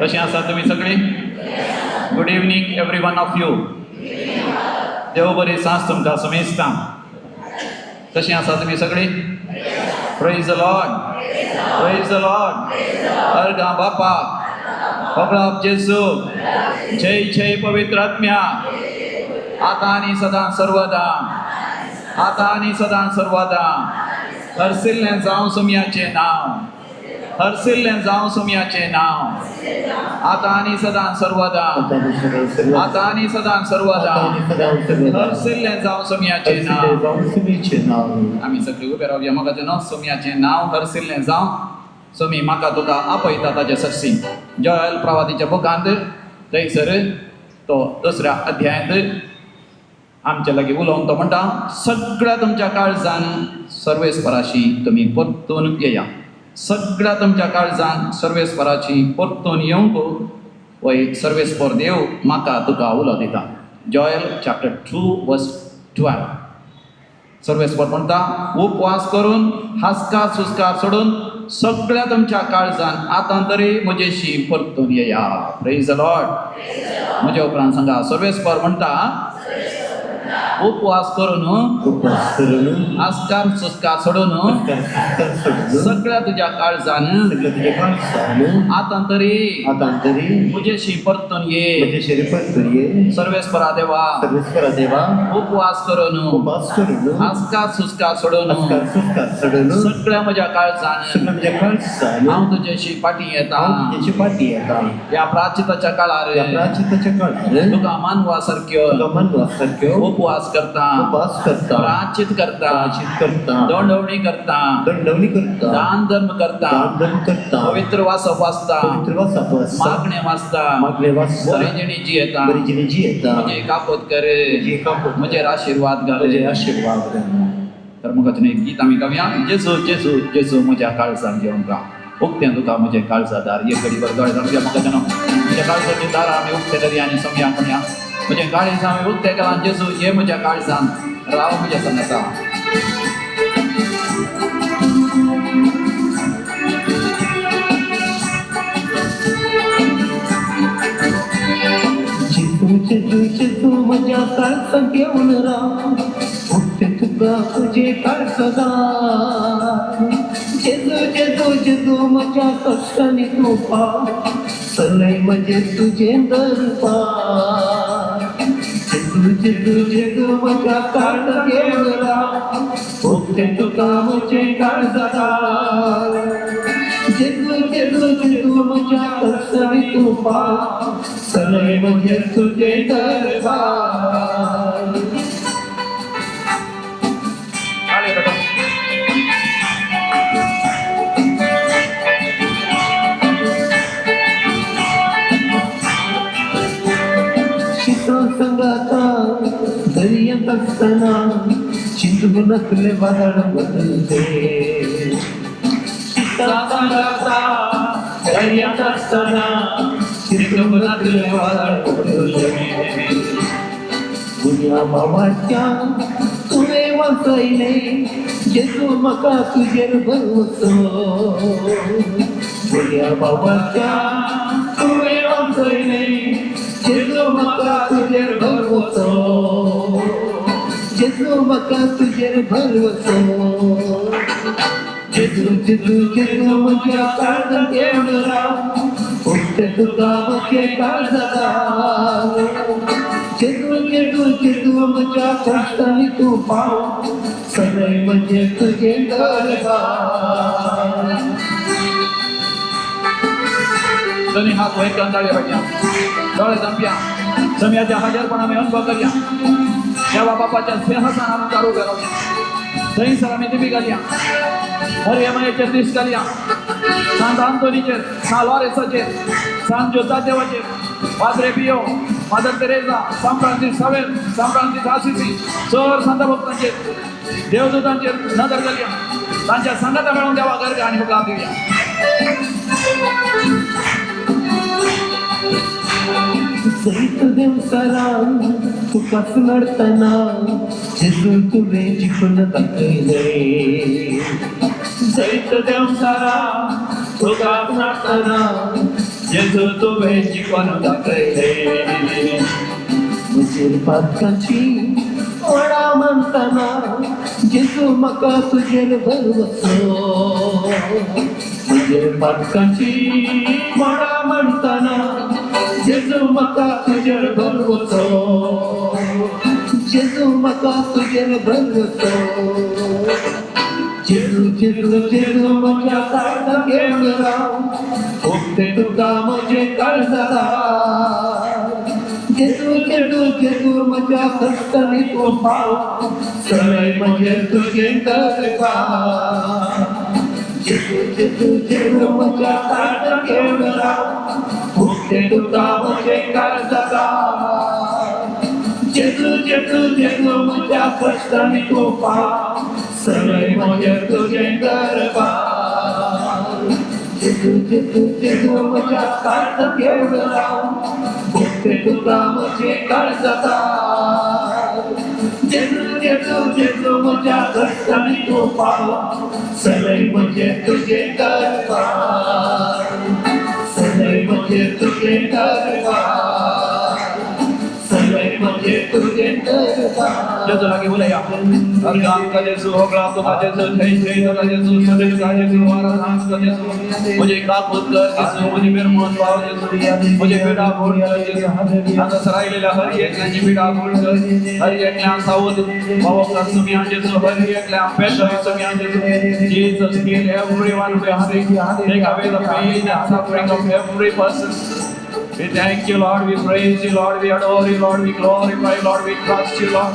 कशी आसा तुम्ही सगळी? Good evening every one of you. देव बरी सांज तुमकां समेस्तां. कशी आसा तुम्ही सगळी? Praise the lord, praise the lord. अर्गा बापा, पगळाप जेजू, जय जय पवित्र आत्म्या, आता आणि सदां सर्वदा, आता आणि सदां सर्वदा. हरसिल्लें जावं सुमयाचें नांव, हरसिल्लें जावं सुमयाचें नांव, आता आणि सदां सर्वदा, आता आणि सदां सर्वदा. हरसिल्लें जावं सुमयाचें नांव. आमी सगळीं उबे रावया. म्हाका जेन्ना सुमयाचें नांव हरसिल्लें जावं सुमी म्हाका तुका आपयता ताचे सरसी. जोएल प्रवादीच्या बुकांत थंयसर तो 2ऱ्या अध्यायांत आमच्या लागीं उलोवन तो म्हणटा, सगळ्या तुमच्या काळजान सर्वेस्पराशी तुमी परतून येया. सगळ्या तुमच्या काळजान सर्वेस्पराची परतून येवंक हो एक सर्वेस्पर देव म्हाका तुका उलो दिता. Joel chapter 2:12. सर्वेस्पर म्हणटा, उपवास करून हासका सुस्कार सोडून सगळ्या तुमच्या काळजान आतां तरी म्हजेशी परतून येया. Praise the Lord. म्हज्या उपरांत सांगा, सर्वेस्पर म्हणटा, उपवास करून आस्कार सुस्कार सोडून सगळ्या तुझ्या काळजान आतां तरी म्हजेशी परतून ये. सर्वेस्परा देवा, उपवास करून आस्कार सुस्कार सोडून सगळ्या म्हज्या काळजान हांव तुजेशी फाटीं येता. या प्राचिताच्या काळार तुका मानवा सारक्यो उपवास करता, प्राचित करता, दंडवणी करता, दान धर्म करता, पवित्र वासप वाचता, मागणे वाचता, बरी जिणी जियेता. म्हजे कापोत कर, म्हजेर आशीर्वाद घाल. तर मग एक गीत आमी गावया. जेजू जेजू जेजू म्हज्या काळजान घेवन राव. उक्तें तुका म्हजे काळजादार. एक घडी बरें दोळे जाणूया. म्हाका जेन्ना म्हज्या काळजाची दारां आमी उक्ते करी आनी समया म्हणया. म्हजे काळजां हांवें उक्तें केलां. जेजू ये म्हज्या काळजान, राव म्हज्या संगता. जेजू जेजू म्हज्या काळजान घेवन राव. उक्तें तुका तुजे काळजादार. जेजू जेजू जेजू म्हज्या कश्टांनी तूं पाव. सलय म्हजे तुजें दरबार. जेजू जेजू जेजू म्हज्या काळजान घेवन राव. उक्तें तुका म्हजें काळजादार. जेजू जेजू जेजू म्हज्या कश्टांनी तूं पाव. सलय म्हजे तुजें दरबार. संगाता दर्यात असताना चिंतू नसले वादळ बदलते. संगाता दर्यात असताना चिंतू नसले वादळ बदलते. दुनिया मामाच्या तुवे वाचयले. जेजू म्हाका तुजेर भरवसो. दुनिया मामाच्या तुवे वाचयले. जेजू म्हाका तुजेर भरवसो. जेजू म्हाका तुजेर भरवसो. जेजू जेजू जेजू म्हज्या काळजान घेवन राव. उक्तें तुका म्हजें काळजादार. जेजू जेजू जेजू म्हज्या कश्टांनी तूं पाव. सगळें म्हजें तुजें दरबार. दोन्ही हात वयर करून ताळयो वाजया. दोळे धांपया. समयाच्या हजरपणा आमी अनुभव करया. देवा बापाच्या स्नेहासान आमी चालू रावया. थंयसर आमी दिवी घालया. मरियमाचेर दीस घालया. सांत आंतोनीचेर, सांत लॉरेन्साचेर, सांत जोता देवाचेर, पाद्रे पियो, मादर तेरेसा, सांत फ्रांसीस सावेर, सांत फ्रांसीस आसिसी, सर संत भक्तांचेर, देवदूतांचेर नदर घालया. तांच्या संगता मेळून देवा घर आनी मुखार दिवया. सैत देवसारा तुकाच नडतना. जेजू तुवें जिखून दाखयलें. सैत देवसारा तुकाच नडतना. जेजू तुवें जिखून दाखयलें म्हजेर पातकांची वडा म्हणटाना जेजू म्हाका तुजेर भरवसो म्हजेर पातकांची वडा म्हणटाना जेजू म्हाका तुजेर भरवसो जेजू म्हाका तुजेर भरवसो जेजू जेजू जेजू म्हज्या काळजाक घेवन राव फुकटे तुका म्हजे काळजाक जेजू जेजू जेजू म्हज्या कश्टांनी तूं पाव सगळे म्हजे तुजे करता जेजू जेजू जेजू म्हज्या काळजाक घेवन राव फुकटे तुका म्हजे काळजाक जेजू जेजू जेजू म्हज्या कश्टांनी तूं पाव सगळे म्हजे तुजे करता जेजू जेजू जेजू म्हज्या काळजाक घेवन राव फुकटे तुका म्हजे काळजाक जेजू जेजू जेजू म्हज्या कश्टांनी तूं पाव सगळे म्हजे तुजे करता सगळे म्हजे तुजे करता सगळे म्हजे तुजे करता जेजू लागीं उलया अर्घ आमकां जेजू होगळा तुका जेजू थंय थंय तुका जेजू सदैव तुका जेजू वारां आमकां जेजू म्हजे काकूत कर जेजू म्हजी बेरमोन पाव जेजू म्हजे पिडा फोड कर जेजू हांगा सरायलेल्या हर एकल्याची पिडा फोड कर हर एकल्या सावध भावकां सुम्या जेजू हर एकल्या पेशय सुम्या जेजू Jesus heal everyone we have take away the pain and suffering of every person. We thank you, Lord. We praise you, Lord. We adore you, Lord. We glorify you, Lord. We trust you, Lord.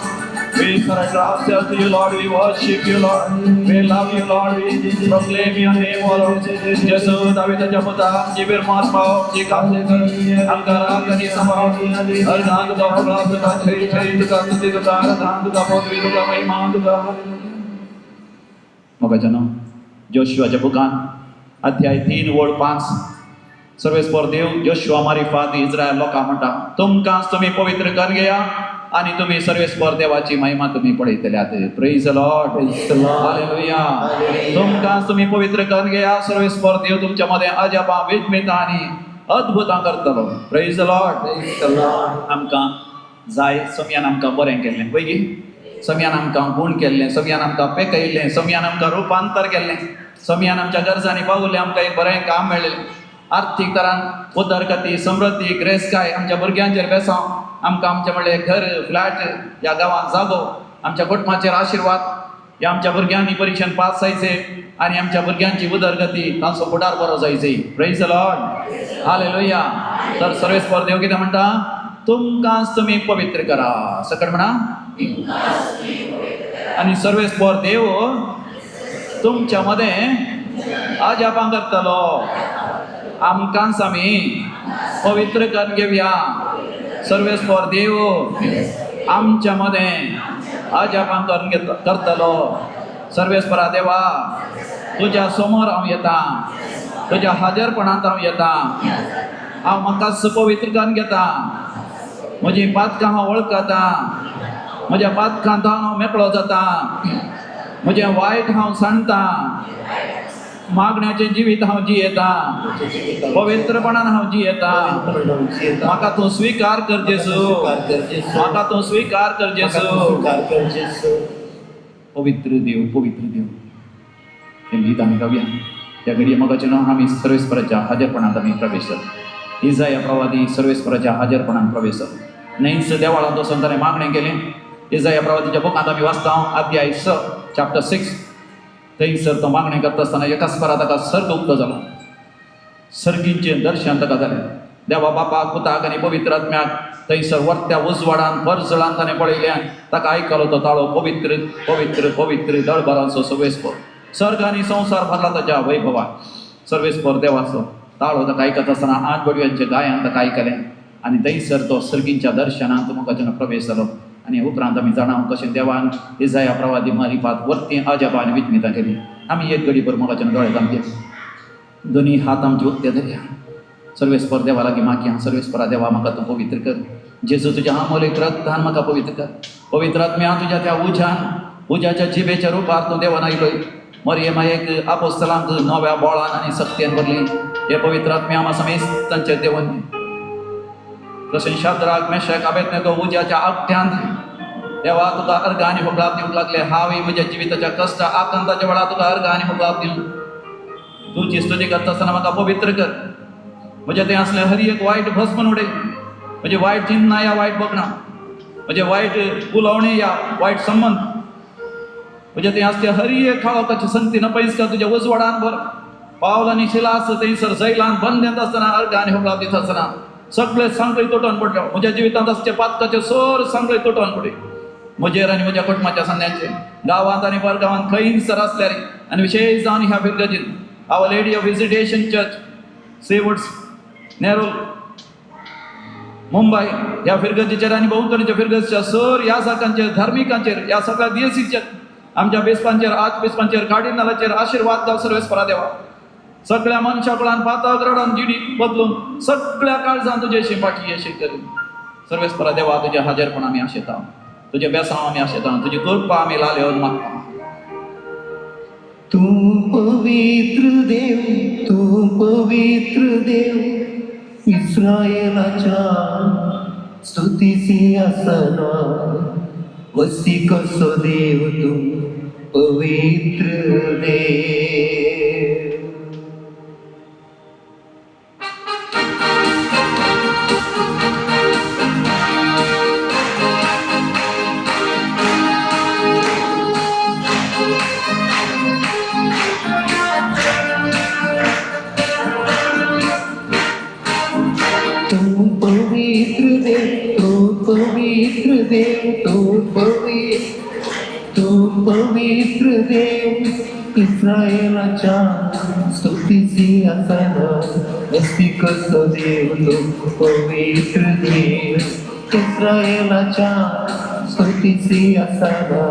We surrender ourselves to you, Lord. We worship you, Lord. We love you, Lord. We proclaim your name, O Lord. जेजू दाविदाच्या पुता आमची बिरमान पाव आमची काळजी कर आमकां राग आनी सांबाळ अर्धांक तुका होगळा तुका थंय थंय तुका स्तुती तुका आराधना तुका पदवी तुका महिमा तुका मोगाचनो जोशुआच्या बुकान अध्याय 3 वड 5 सर्वेस्पर देव जोशुआ मारिफात इस्रायल लोकां म्हणटा तुमकांच तुमी पवित्र करून घेया आणि तुम्ही सर्वेस्पर देवाची महिमा तुम्ही पळयतल्यात प्रेज द लॉर्ड हालेलुया तुमकांच तुम्ही पवित्र करून घेया सर्वेस्पर देव तुमच्या मध्ये अजाबा विस्मिता आणि अद्भुतां करतलो प्रेज द लॉर्ड आमकां जाय समयान आमकां बरें केल्लें पळय समयान आमकां गूण केल्लें समयान आमकां पेकयल्लें समयान आमकां रुपांतर केल्लें समयान आमच्या गरजांनी पावुल्लें आमकां एक बरें काम मेळ्ळें आर्थीक तरान उदरगती समृद्धी ग्रेस्काय आमच्या भुरग्यांचेर बेसांव आमकां आमचें म्हणलें घर फ्लॅट ह्या गांवांत जागो आमच्या कुटुंबाचेर आशिर्वाद ह्या आमच्या भुरग्यांनी परिक्षेन पास जायचे आनी आमच्या भुरग्यांची उदरगती तांचो फुडार बरो जायचे प्रेज द लॉर्ड हालेलुया तर सर्वेस्पर देव कितें म्हणटा तुमकांच तुमी पवित्र करा सकट म्हणा आनी सर्वेस्पर देव तुमच्या मदें अजापां करतलो आमकांच आमी पवित्र करून घेवया सर्वेस्पर देव आमच्या मदें अजापां करून करतलो सर्वेस्परा देवा तुज्या समोर हांव येतां तुज्या हाजरपणांत हांव येतां हांव म्हाकाच पवित्र करून घेता म्हजी पातकां हांव वळखता म्हज्या पातकांत हांव मेकळो जाता म्हजें वायट हांव सांडटां मागण्याचें जिवीत हांव जियेतां पवित्रपणान हांव जियेतां म्हाका तूं स्विकार कर जेजू म्हाका तूं स्विकार कर जेजू पवित्र देव हें गीत आमी गावया त्या घडये मोगाचें नांव आमी सर्वेस्पराच्या हाजरपणांत आमी प्रवेश जाता इसाया प्रवादी सर्वेस्पराच्या हाजरपणांत प्रवेश जाता न्हयच देवाळांत वचून ताणें मागणें केलें इसाया प्रवादीच्या बुकांत आमी वाचता अध्याय 6 चॅप्टर 6 थंयसर तो मागणें करता आसतना एका स्परा ताका सर्ग उक्तो जालो सर्गींचें दर्शन ताका जालें देवा बापाक पुताक आनी पवित्र आत्म्याक थंयसर वर्त्या उजवाडान परजळान ताणें पळयल्यान ताका आयकलो तो ताळो पवित्र पवित्र पवित्र दळबराचो सर्वेस्पर सर्ग आनी संवसार भरला ताच्या वैभवान सर्वेस्पर देवाचो ताळो ताका आयकत आसतना 8 बडव्यांच्या गायन ताका आयकलें आनी थंयसर तो सर्गींच्या दर्शनांत मोगाचें प्रवेश जालो आनी उपरांत आमी जाणां कशें देवान इसाया प्रवादी मारिफात वर्ती अजाबा आनी विस्मितां केली आमी एक घडी भर मोगाचें दोळे तांचे दोनी हात आमचे उक्ते धरया सर्वेस्पर देवा लागीं मागया सर्वेस्परा देवा म्हाका तूं पवित्र कर जेजू तुज्या अमोलीक रक्तान म्हाका पवित्र कर पवित्र आत्म्या तुज्या त्या उज्याच्या जिबेच्या रुपार तूं देवान आयलोय मरियमा एक आपोस्तलांक नव्या बोळान आनी सक्तीन भरली. हे पवित्र आत्मे आम्हा समेत तांचे देवन जशें शाद्राक मेशक अबेदनेगो उज्याच्या आगट्यांत देवा तुका अर्घ आनी होगळाप दिवंक लागले. हांवय म्हज्या जिविताच्या कश्ट आकांताच्या वेळार तुका अर्घ आनी होगळाप दिवं. तुजी स्तुती करता आसतना म्हाका पवित्र कर. म्हजें तें असलें हरी एक वायट भस्म उडय. म्हजे वायट चिंतना या वायट बगणा, म्हजे वायट उलोवणी या वायट संबंध, म्हजे तें असते हरी एक खावपाची संगती नपयस का तुज्या उजवाडान भर. पावल आनी शिलास थंयसर जैलान बंद आसतना अर्घ आनी होगळाप दिता आसतना सगळे सांगळे तुटोन पडले. म्हज्या जिवितांत असचे पातकाचे सोर सांगळे तुटोन पडले. म्हजेर आनी म्हज्या कुटुंबाच्या सन्याचे गांवांत आनी परगांवांत खंयसर आसल्यार आनी विशेश जावन ह्या फिरगजीन our lady of visitation church सेवड्स नेरूल मुंबय ह्या फिरगजीचेर आनी भोंवतणीच्या फिरगजीच्या सर ह्या साकांचेर धार्मिकांचेर ह्या सगळ्या दियेसीचेर आमच्या बेसपांचेर आच बेसपांचेर कार्डिनलाचेर आशिर्वाद जाव सर्वेस्परा देवा. सगळ्या मनशाकुळान पातक रडोन जिडी बदलून सगळ्या काळजान तुजे शिंपाटी येशी करी. सर्वेस्परा देवा तुजे हाजेरपण आमी आशेता, तुजे बेसांव आमी आशेता, तुजी कृपा आमी लाले मागता. तू पवित्र देव, तू पवित्र देव, इस्रायेलाच्या स्तुतीसी आसना वसी कसो देव तू पवित्र देव. तू पवित्र देव, तू पवित्र देव, तू पवित्र देव, इस्रायेलाच्या स्तुतीसी आसना वस्ती कसो देव तू पवित्र देव. इस्रायेलाच्या स्तुतीसी आसना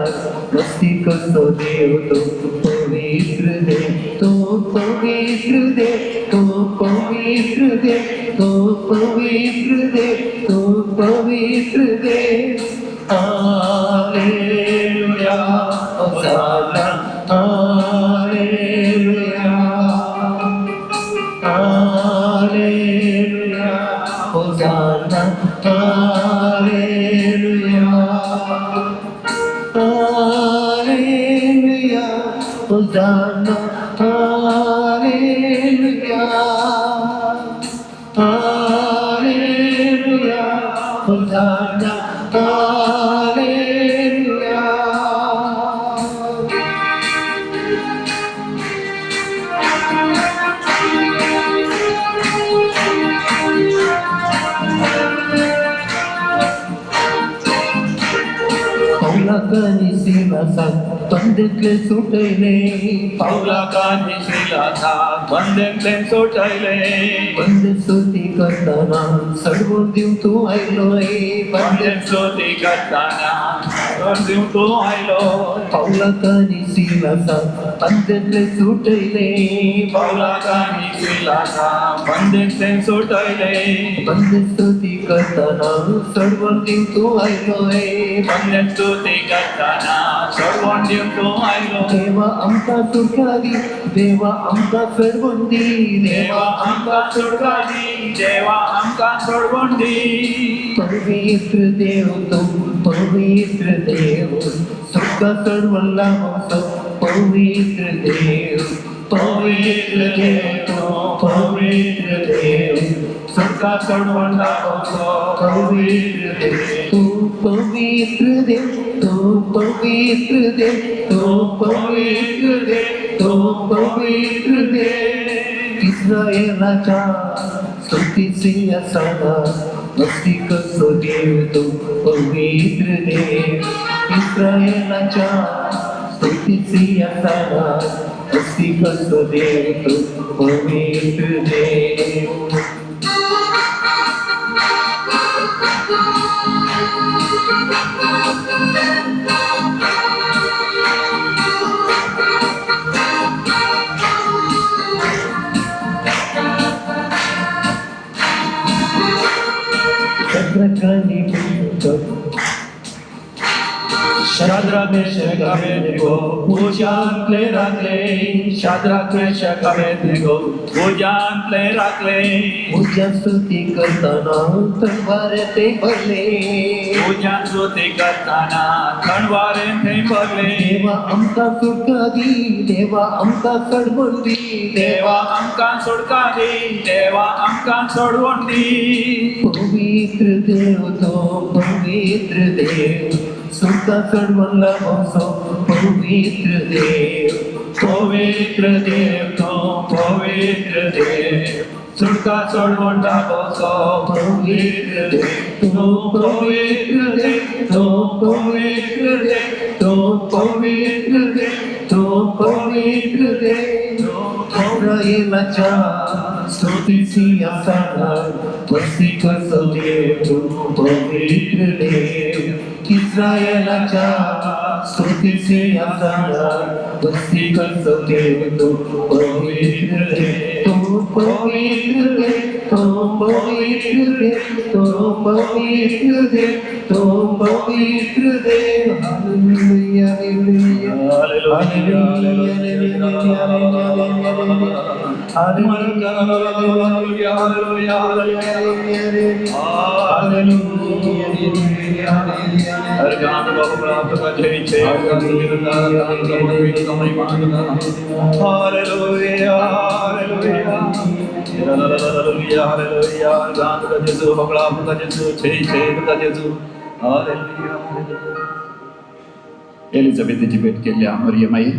वस्ती कसो देव तू पवित्र देव. तू पवित्र देव, तू पवित्र देव, तू पवित्र देव, तू पवित्र देव. हालेलुया होसाना, हालेलुया, हालेलुया होसाना, हालेलुया, हालेलुया होसाना, हालेलुया, हालेलुया होसाना, हालेलुया. पौलाकानी सिलासात बंदेतले सुटले, पौलाकानी शिलासात बंदेतले सुटले, बंदे स्तुती करताना सडवून दिव तू आयलोय. बंदे स्तुती करताना सडवून तू आयलो. पौलाकानी सिलासात बंदेतले सुटले, पौलाकानी शिलासात बंदेतले सुटले, बंदे स्तुती करताना सडवून दिव तू आयलोय. बंदे स्तुती करताना सडवून दिव तू आयलो. देवा आमका सुटका दी, देवा आमका सडवून दी, देवा आमकां सुटका दी, देवा आमकां सोडवून दी. पवित्र देव तू पवित्र देव, सुटका सडवून लावतो पवित्र देव. पवित्र देव तू पवित्र देव, सुटका सोडवून दाखवतो पवित्र देव. तू पवित्र देव, तू पवित्र देव, तू पवित्र देव, तू पवित्र देव. इस्रायेलाच्या स्तुतीसी आसना वस्ती कसो देव तू पवित्र देव. इस्रायेलाच्या स्तुतीसी आसना वस्ती कसो देव तू पवित्र देव. Shadrach, Meshach, Abednego, udziantle rakle. Shadrach, Meshach, Abednego, udziantle rakle. पूजा स्तुती करताना तलवार ते भरले उज्यान स्तुती करताना खणवारे थंय भरले. देवा आमका सुटका दी देवा आमका कडवण दी देवा आमकां सुटका दी, देवा आमकां सोडवून दी. पवित्र देव तो पवित्र देव सुटका कडवणला बसो पवित्र देव पवित्र देव तो पवित्र देव, सुटका सोडवून बसो पवित्र देव. तो पवित्र देव, तो पवित्र देव, तो पवित्र देव, तो पवित्र देव. इस्रायेलाच्या स्तुतीची आसाना वस्ती करतो देव तू पवित्र देव इस्रायेलाच्या स्तुतीची आसाना वस्ती करतो देव तू पवित्र देव तू पवित्र देव तू पवित्र देव तू पवित्र देव तू पवित्र देव हालेलुया हालेलुया एलिझाबेथीची भेट केल्या मरियमाई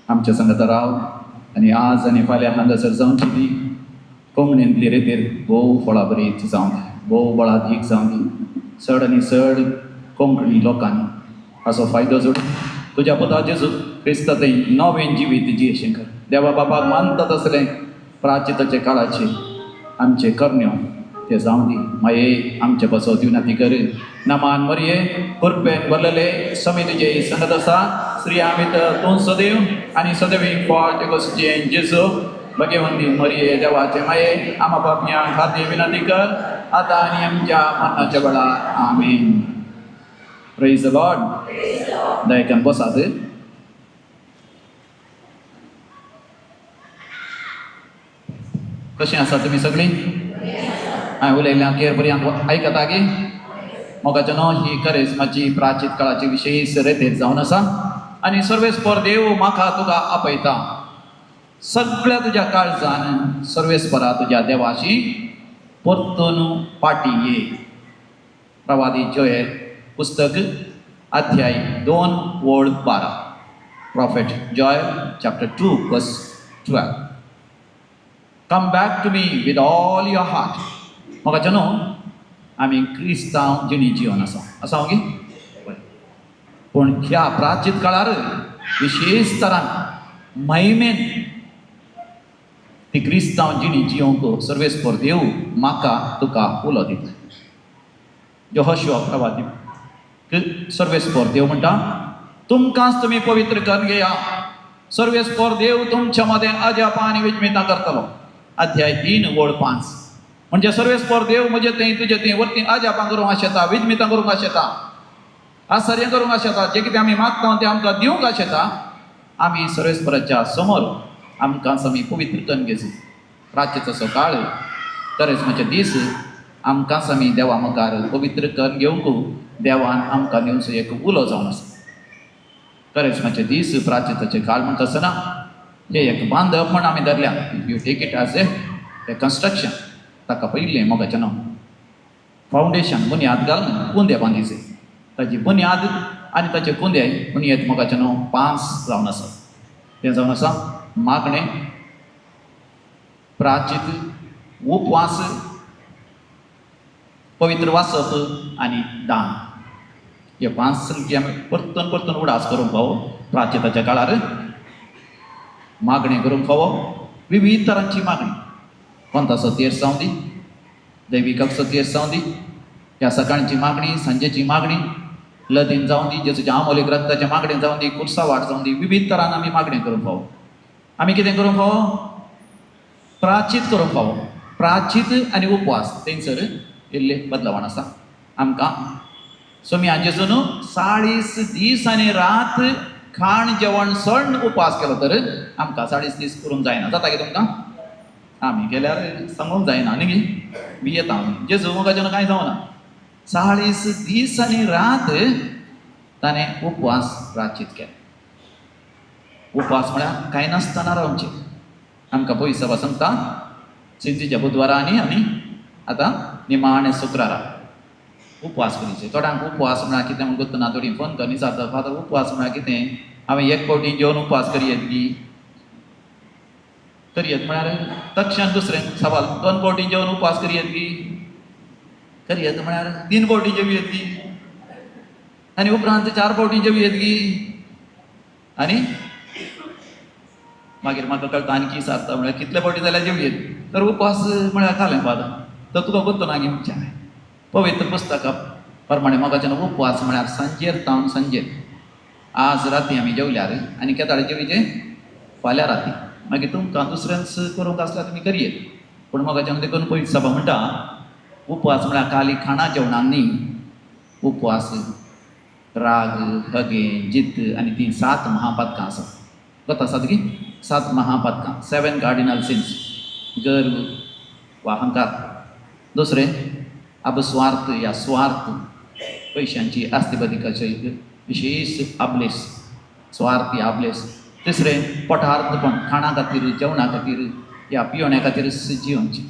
आमच्या संगत राव आणि आज आणि फाल्यां हांगासर जावची दी कोंकणींतली रेतीर भोव फळां बरीच जावं भोव बळादीक जावं दी चड आनी चड कोंकणी लोकांनी हाचो फायदो जोड तुज्या पुता जेजू क्रिस्त थंय नवें जिवीत जियेशें कर. देवा बापाक मानता तसलें प्राचिताचे काळाचे आमचे कर्ण्यो ते जावं दी. माये आमचे बसो दिवनाती कर नामान मरये कृपेन भरलेले समी तुजे संगत आसा श्री आमी तूं सदैव आनी सदैव फळ ते कसचे जेजू भगवंती मरिये देवाचे माये आमा बापयां खातीर विनंती कर आतां आनी आमच्या मरणाच्या वेळार आमीन. Praise the Lord. दयेकान बसात. कशीं आसा तुमी सगळीं? हांवें उलयलें केर पर्यंत आयकता गे मोगाच्या न्हू ही करेस्माची प्राचीत काळाची विशेश रेतेर जावन आसा आनी सर्वेस्पर देव म्हाका तुका आपयता सगळ्या तुज्या काळजान सर्वेस्परा तुज्या देवाशी परतून पाटी ये. प्रवादी जोएल पुस्तक अध्याय 2 ओळ 12. Prophet Joel chapter 2 verse 12. Come back to me with all your heart. म्हाका न्हू आमी क्रिस्तांव जिणी जिवन आसा ओके पूण ह्या प्राचीत काळार विशेश तरान महिमेन ती क्रिस्तांव जिणी जियोंक सर्वेस्पर देव म्हाका तुका उलो दिता. यहोशुआ प्रवादी सर्वेस्पर देव म्हणटा तुमकांच तुमी पवित्र करून घेया. सर्वेस्पर देव तुमच्या मदें अजाप आनी विस्मितां करतलो. अध्याय 3 ओळ 5. म्हणजे सर्वेस्पर देव म्हणजे थंय तुजे थंय वरती अजापां करूंक आशेता विस्मितां करूंक आशेता आश्चर्य करूंक आशेता. जें कितें आमी मागता तें आमकां दिवंक आशेता. आमी सर्वेस्पराच्या समोर आमकां आमी पवित्र करून घेवचें. रातचेचो सकाळ करेस्माचे दीस आमकां आमी देवा मुखार पवित्र करून घेवंक देवान आमकां दिवचो एक उलो जावन आसा. करेस्माचे दीस प्राचिताचे काळ म्हणटा आसतना हे एक बांदप म्हण आमी धरल्या. You take it as a construction. ताका पयलें मोगाचें नांव फावंडेशन बुन्याद घालून कुंदे बांदिचे. ताची बुन्याद आनी ताचे कुंदे बुन्येंत मोगाचें नांव 5 जावन आसा. तें जावन आसा मागणें प्राचीत उपवास पवित्र वाचप आनी दान. हे 5 संख्या आमी परतून परतून उडास करूंक फावो. प्राचिताच्या काळार मागणें करूंक फावो विविध तरांची मागणी. कोणता सतीर जावं दी दैविकाक सतीर जावं दी ह्या सकाळची मागणी सांजेची मागणी लदीन जावं दी जेजूच्या आमोलीक रक्ताच्या मागणें जावं दी कुर्सा वाट जावं दी विविध तरान आमी मागणें करूंक फावो. आमी कितें करूंक फावो? प्राचीत करूंक फावो. प्राचीत आनी उपवास थंयसर इल्लें बदलावण आसा. आमकां सो मी हाजेसून 40 दीस आनी रात खाण जेवण सण उपवास केलो तर आमकां 40 दीस करूंक जायना. जाता की तुमकां? आमी केल्यार सांगूंक जायना न्ही भियेता आमी. जेजू मोगाच्यान कांय जावना. 40 दीस आनी रात ताणें उपवास राचीत केलो. उपवास म्हळ्यार कांय नासतना रावचें. आमकां पयस सभा सांगता चिंचीच्या बुधवारांनी आनी आतां निमाणे शुक्रारा उपवास करीचे. थोड्यांक उपवास म्हळ्यार कितें म्हूण गुर्तना थोडीं फोन करून विचारता, फादर उपवास म्हळ्यार कितें? हांवें एक फावटी जेवन उपवास करयेत गी. करयेत म्हळ्यार तक्षण दुसरें सवाल, 2 फावटी जेवन उपवास करयेत गी. करयेत म्हळ्यार 3 फावटी जेवयेत गी. आनी उपरांत 4 फावटी जेवयेत गी. आनी मागीर म्हाका कळटा आनी विचारता म्हळ्यार कितले फावटी जाल्यार जेवयेत. तर उपवास म्हळ्यार खालें फादर. तर तुका गुर्तना गी म्हणचें हांवें. पवित्र पुस्तका प्रमाणे मोगाच्यान उपवास म्हळ्यार सांजेर तावन सांजेर. आज राती आमी जेवल्यार आनी केदाळे जेवयेचें फाल्यां राती. मागीर तुमकां दुसऱ्यांच करूंक आसल्यार तुमी करयेत. पूण मोगाच्यान देखून पयस सभा म्हणटा उपवास म्हळ्यार खाली खाणा जेवणाक न्ही. उपवास राग, हगे, जिद्द आनी ती 7 महापातकां आसात. गत आसात गी 7 महापातकां, 7 कार्डिनल सिन्स. गर्व वा अहंकार. दुसरें अपस्वार्थ या स्वार्थ, पयशांची आस्तिपदिकाचे विशेष आबलेस, स्वार्थ या आबलेस. तिसरें पोटार्थपण, खाणा खातीर, जेवणा खातीर या पियोण्या खातीरच जिवनचें.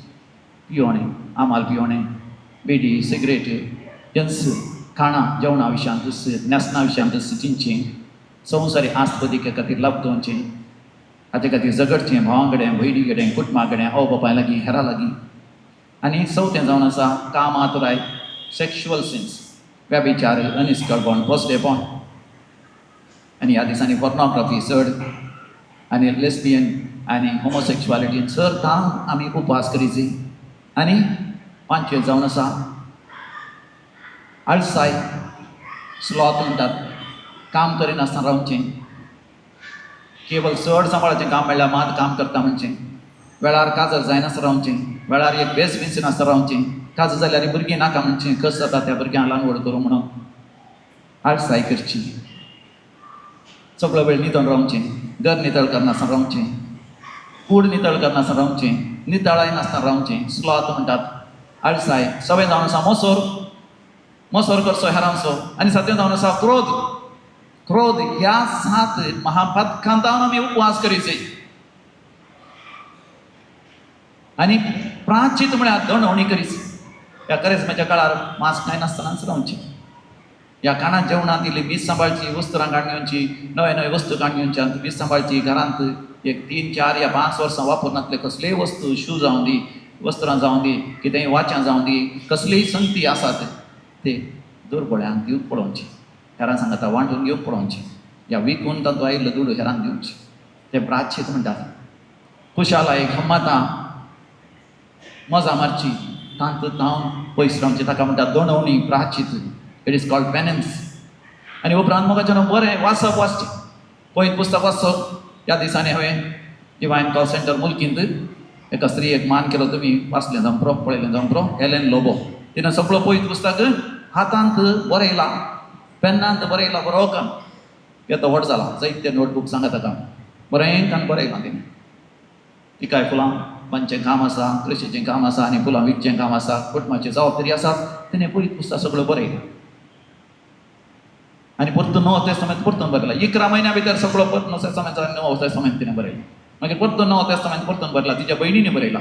पियोणें, आमाल पियोणें, बेडी, सिगरेट, हेंच खाणा जेवणा विशयांतच, न्यासना विशयांतच चिंतचें. संवसारी आस्तिपदिके खातीर लाभतोवचें. हाचे खातीर झगडचें भावां कडेन, भयणी कडेन, कुटुंबा कडेन, आवय बापाय लागीं, हेरां लागीं. आनी 4थें जावन आसा काम आतुराय, सेक्शुअल सिन्स, व्यभिचार, अनिश्कळपण, पोसडेपण. आनी ह्या दिसांनी पोर्नोग्राफी चड आनी लेस्बियन आनी होमोसेक्शुअलिटीन चड तावन आमी उपवास करीचे. आनी 5वें जावन आसा आळसाय, स्लॉथ म्हणटात, काम करिनासतना रावचें. केवल चड सांबाळाचें काम मेळ्ळार मात काम करता म्हणचें. वेळार काजर जायनासतना रावचें. वेळार एक बेस विंचनासतना रावचें. काजर जाल्यार भुरगीं नाका म्हणचें. कस जाता त्या भुरग्यांक ल्हान व्हड करूं म्हणून. आळसाय करची. सगळो वेळ न्हिदोन रावचें. घर नितळ करनासतना रावचें. कूड नितळ करनासतना रावचें. नितळाय नासतना रावचें. स्लॉथ म्हणटात आळसाय. 6वें जावन आसा मोसोर. मोसोर करचो हेरांचो. आनी 7वें जावन आसा क्रोध. क्रोध. ह्या 7 महापातकां जावन आमी उपवास करीचे. आनी प्राचीत म्हळ्यार दंडवणी करीच. ह्या करेस्माच्या काळार मांस खायनासतनाच रावचें. ह्या खाणा जेवणांत इल्ली वीज सांबाळची, वस्तुरां काडून घेवची, नवे नवे वस्तू काडून घेवच्यो, वीज सांबाळची. घरांत एक 3, 4 या 5 वर्सां वापरनातले कसलेय वस्तू, शू जावं दी, वस्त्रां जावं दी, कितेंय वाच्यां जावं दी, कसलीय संगती आसात ते दुर्बळ्यांक दिवंक पळोवचें. हेरां सांगता वांटून घेवंक पळोवचें. ह्या विकून तातूंत आयिल्लो दुडू हेरांक दिवचें. ते प्राचीत म्हणटात. खुशालाय, गम्मतां, मजा मारची, तांत तावन पयस रावचें. ताका म्हणटात दंडवणी, प्राचीत. It is called penance. आनी उपरांत मोगाच्यान बरें वाचप वाचचें. पयलीं पुस्तक वाचप. ह्या दिसांनी हांवें डिवायन कॉल सेंटर मुल्कींत एका स्त्रीयेक मान केलो. तुमी वाचलें जावं पुरो, पळयलें जावं पुरो. हेलेन लोबो. तिणें सगळो पयलीं पुस्तक हातांत बरयलां, पेनांत बरयलां, बरोवकान. येतो व्हड जाला. जायते नोटबूक सांगा ताका. बरें बरयलां तिणें. तिकाय फुलां बांदचें काम आसा, कृशीचें काम आसा, आनी फुलां विकचें काम आसा, कुटुंबाची जबाबदारी आसा. तिणें पयलीं पुस्तक सगळें बरयलां. आनी परतून नवो टेस्टमेंट परतून बरयला. 11 म्हयन्या भितर सगळो नवो टेस्टमेंट आनी नवो टेस्टमेंट तिणें बरयला. मागीर परतून नवो टेस्टमेंट परतून बरयला. तिच्या भयणीने बरयला.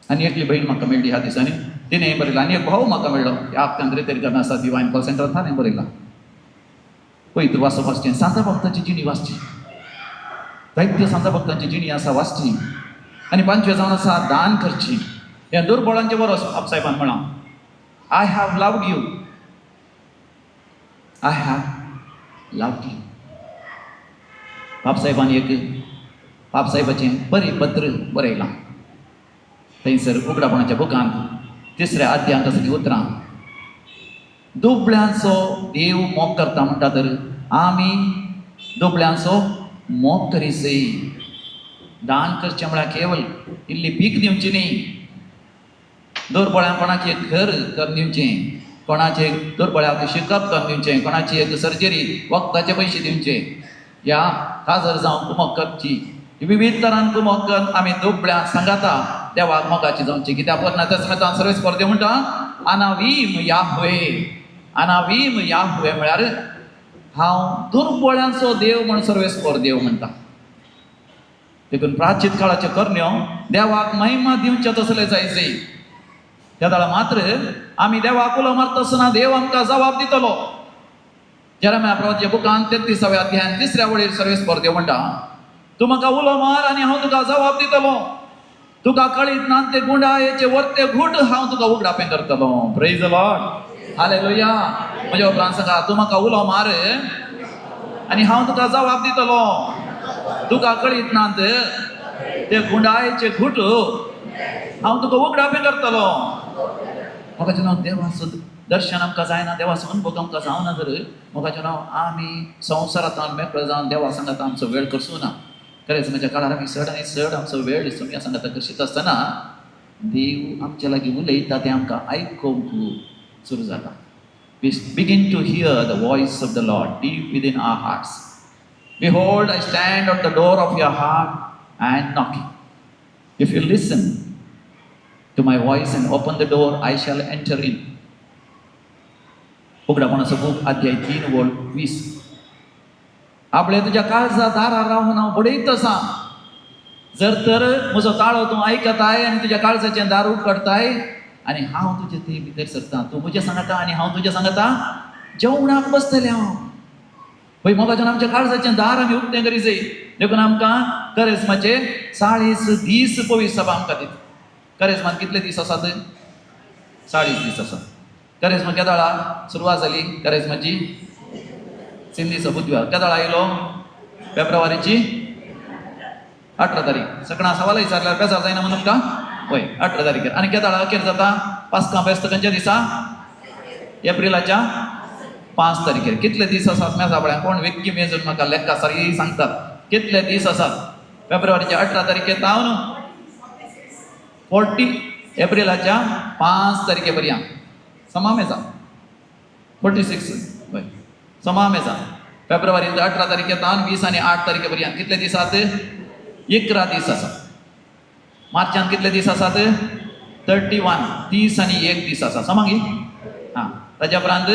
आनी एकली भयण म्हाका मेळ्ळी ह्या दिसांनी. तिणेंय बरयला. आनी एक भाव म्हाका मेळ्ळो. ह्या हप्त्यांत रितेर करना आसा डिवायन कॉल सेंटर, ताणें बरयला. पयलीं वाचप वाचचें. सांता भक्तांची जिणी वाचची. जायत्यो सांता भक्तांची जिणी आसा वाचची. आनी 5वें जावन आसा दान करची. हें दुर्बळांचें बरोस आपसायबान म्हणा. I have loved you. I have loved you. बापसाहेबान एक बापसाहेबाचें परिपत्र बरयलां. थंयसर उगडापणाच्या बुकांत 3ऱ्या अध्यायांत आसा ती उतरां. दुबळ्यांचो देव मोग करता म्हणटा तर आमी दुबळ्यांचो मोग करीसे. दान करचें म्हळ्यार केवल इल्ली भीक दिवची न्ही. दुर्बळ्यां कोणाक एक घर कर दिवचें. कोणाचे दुर्बळ्याक शिकप करून दिवचें, कोणाची एक सर्जरी वखदाचे पयशे दिवचे, या काजर जावं कुमक करची, विविध तरान कुमक करून आमी दुबळ्या सांगाता देवाक मोगाची जावची. कित्याक पन्ना तस्मेतान सर्वेस परदे म्हणटा अनावीम याहवे, अनावीम याहवे म्हळ्यार हांव दुर्बळ्यांचो देव म्हण सर्वेस्पर देव म्हणटा. देखून प्राचीन काळाचे कर्ण्यो देवाक महिमा दिवचे तसले जायचे. त्या दाळा मात्र आमी देवाक उलो मारतना देव आमकां जबाब दितलो. जेरेमिया प्रवाच्या बुकान 33व्या अध्यायान 3ऱ्या वळेर सर्वेस्पर देव म्हणटा तूं म्हाका उलो मार आनी हांव तुका जबाब दितलो. तुका कळीत ना ते गुंडाळेचे वरते घुट हांव तुका उगडापें करतलो. Praise the Lord, hallelujah. म्हज्या उपरांत सांगा, तूं म्हाका उलो मार आनी हांव तुका जबाब दितलो. तुका कळीत ना ते गुंडाळेचे घुट हांव तुका उगडापें करतलो. म्हाका नांव देवाचो दर्शन आमकां जायना, देवाचो अनुभव आमकां जावना तर म्हाका नांव आमी संवसारांतल्यान मेकळो जावन देवा सांगात आमचो वेळ करचो ना. खरेंच म्हज्या काळार आमी चड आनी चड आमचो वेळ सुम्या सांगात करशीत आसतना देव आमचे लागीं उलयता तें आमकां आयकूंक सुरू जाता. We begin to hear the voice of the Lord deep within our hearts. Behold, I stand at the door of your heart and knocking. If you listen to my voice and open the door, I shall enter in. उघडापणाचो book अध्याय 3 वळ 20. आपले तुज्या काळजा दारार रावून हांव बडयत आसा. जर तर म्हजो ताळो तूं आयकताय आनी तुज्या काळजाचें दार उगडताय आनी हांव तुजे थंय भितर सरता. तूं म्हजें सांगता आनी हांव तुजें सांगता जेवणाक बसतलें हांव. पळय मोगाच्यान आमच्या काळजाचें दार आमी उक्तें करी जाय. देखून आमकां करेस्माचे 40 दीस पवित्र सभा आमकां दिता. करेस्मान कितले दीस आसात? 40 दीस आसात. करेस्मा केदाळा सुरवात जाली करेस्माची? सिंधीचो बुधवार. केदाळा आयलो? फेब्रुवारीची 18 तारीख. सगळ्यां सवाल विचारल्यार बेजार जायना म्हणून तुमकां? होय, 18 तारीखेर. आनी केदाळा अखेर जाता पास्का फेस्त खंयच्या दिसा? एप्रिलाच्या 5 तारीखेर. कितले दीस आसात मेजाबळ्या? कोण वेक्की मेजून म्हाका लेक्का सारकी सांगतात कितले दीस आसात? फेब्रुवारीच्या 18 तारीखेर तावन 40 एप्रिलाच्या 5 तारखे पर्यंत समा मेजा 46 होय समा मेजा. फेब्रुवारीच्या 18 तारखे तावन 20 आनी 8 तारखे पर्यंत कितले दीस आसात? 11 दीस आसात. मार्चान कितले दीस आसात? 31. 30 आनी 1 दीस आसा. समांगी हां. ताच्या उपरांत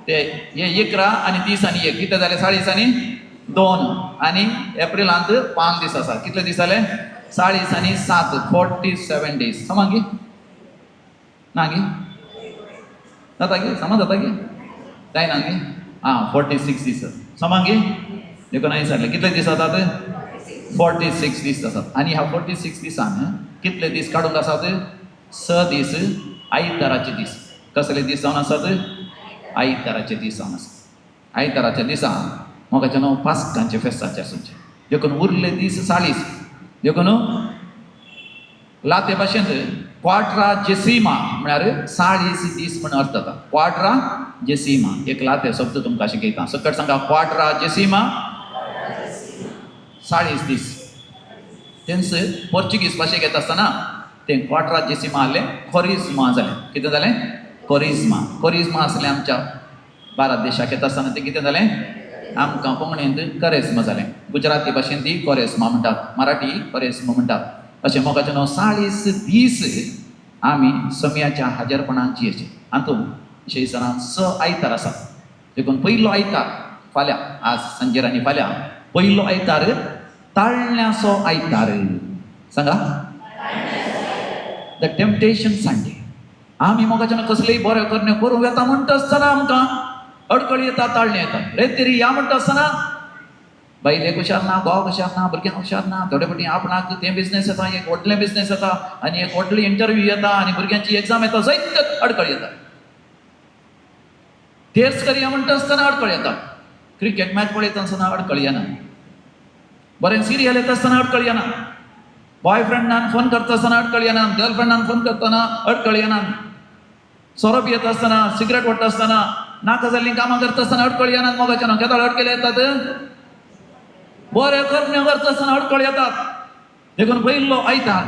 ते हे 11 आनी 30 आनी 1 कितले जाले? 40 आनी 2 आनी एप्रिलांत 5 दीस आसा. कितले दीस जाले? 40 आनी 7 47 डेज. समांगी ना गे जाता गे समा जाता गे जायना गे हां 46 दीस समांगी. देखून हांवें सांगलें कितले दीस जातात? 46 दीस आसात. आनी ह्या 46 दिसान कितले दीस काडूंक आसात? 6 दीस आयताराचे दीस. कसले दीस जावन आसात? आयताराचे दीस जावन आसात. आयताराच्या दिसान मोगाचें नांव पास्कांचे फेस्ताचें आसूचें. देखून उरले दीस 40. देखून लाते भाशेंत क्वाट्रा जेसिमा म्हळ्यार 40 दीस म्हण अर्थ जाता. क्वाट्रा जेसिमा एक लाते शब्द तुमकां शिकयता. सकट सांगा क्वाट्रा जेसिमा 40 दीस. तेंच पोर्चुगीज भाशेक येता आसतना तें क्वाट्रा जेसिमा आहलें कोरिज्मा जालें. कितें जालें? कोरिज्मा. कोरिज्मा आसलें आमच्या भारत देशाक येता आसतना तें कितें जालें? आमकां कोंकणींत करेस्मा जालें. गुजराती भाशेन ती कोरेस्मा म्हणटात, मराठी कोरेस्मा म्हणटात. अशें मोगाचें नांव 40 दीस आमी सम्याच्या हाजीरपणान जियेचे. हातूंत शेसरान 6 आयतार आसात. देखून पयलो आयतार फाल्यां, आज सांजेर आनी फाल्यां पयलो आयतार ताळण्याचो आयतार. सांगा द टेम्पटेशन संडे. आमी मोगाचें कसलेय बरें करणे करूं येता म्हणटा आसतना आमकां अडकळी येता, ताळणे येता. रे तरी या म्हणटा आसतना बायलेक हुशार ना, घोवाक हुशार ना, भुरग्यांक हुशार ना. थोडे फावटी आपणाक तें बिझनेस येता, एक व्हडलें बिझनेस येता आनी एक व्हडली इंटरव्यू येता आनी भुरग्यांची एग्जाम येता. जायत अडकळी येता. तेर्स करया म्हणटा आसतना अडकळ येता. क्रिकेट मॅच पळयता आसतना अडकळ येना. बरें सिरियल येता आसतना अडकळ येना. बॉयफ्रेंडान फोन करता आसतना अडकळ येना. गर्लफ्रेंडान फोन करतना अडकळ येना. सोरोप येता आसतना, सिगरेट ओडटा आसतना, नाका जाल्लीं कामां करता आसतना अडकळ येना. मोगाचें नांव केदाळ अडकले येतात. बरें करण्यो करता आसतना अडकळ येतात. देखून पयलो आयतार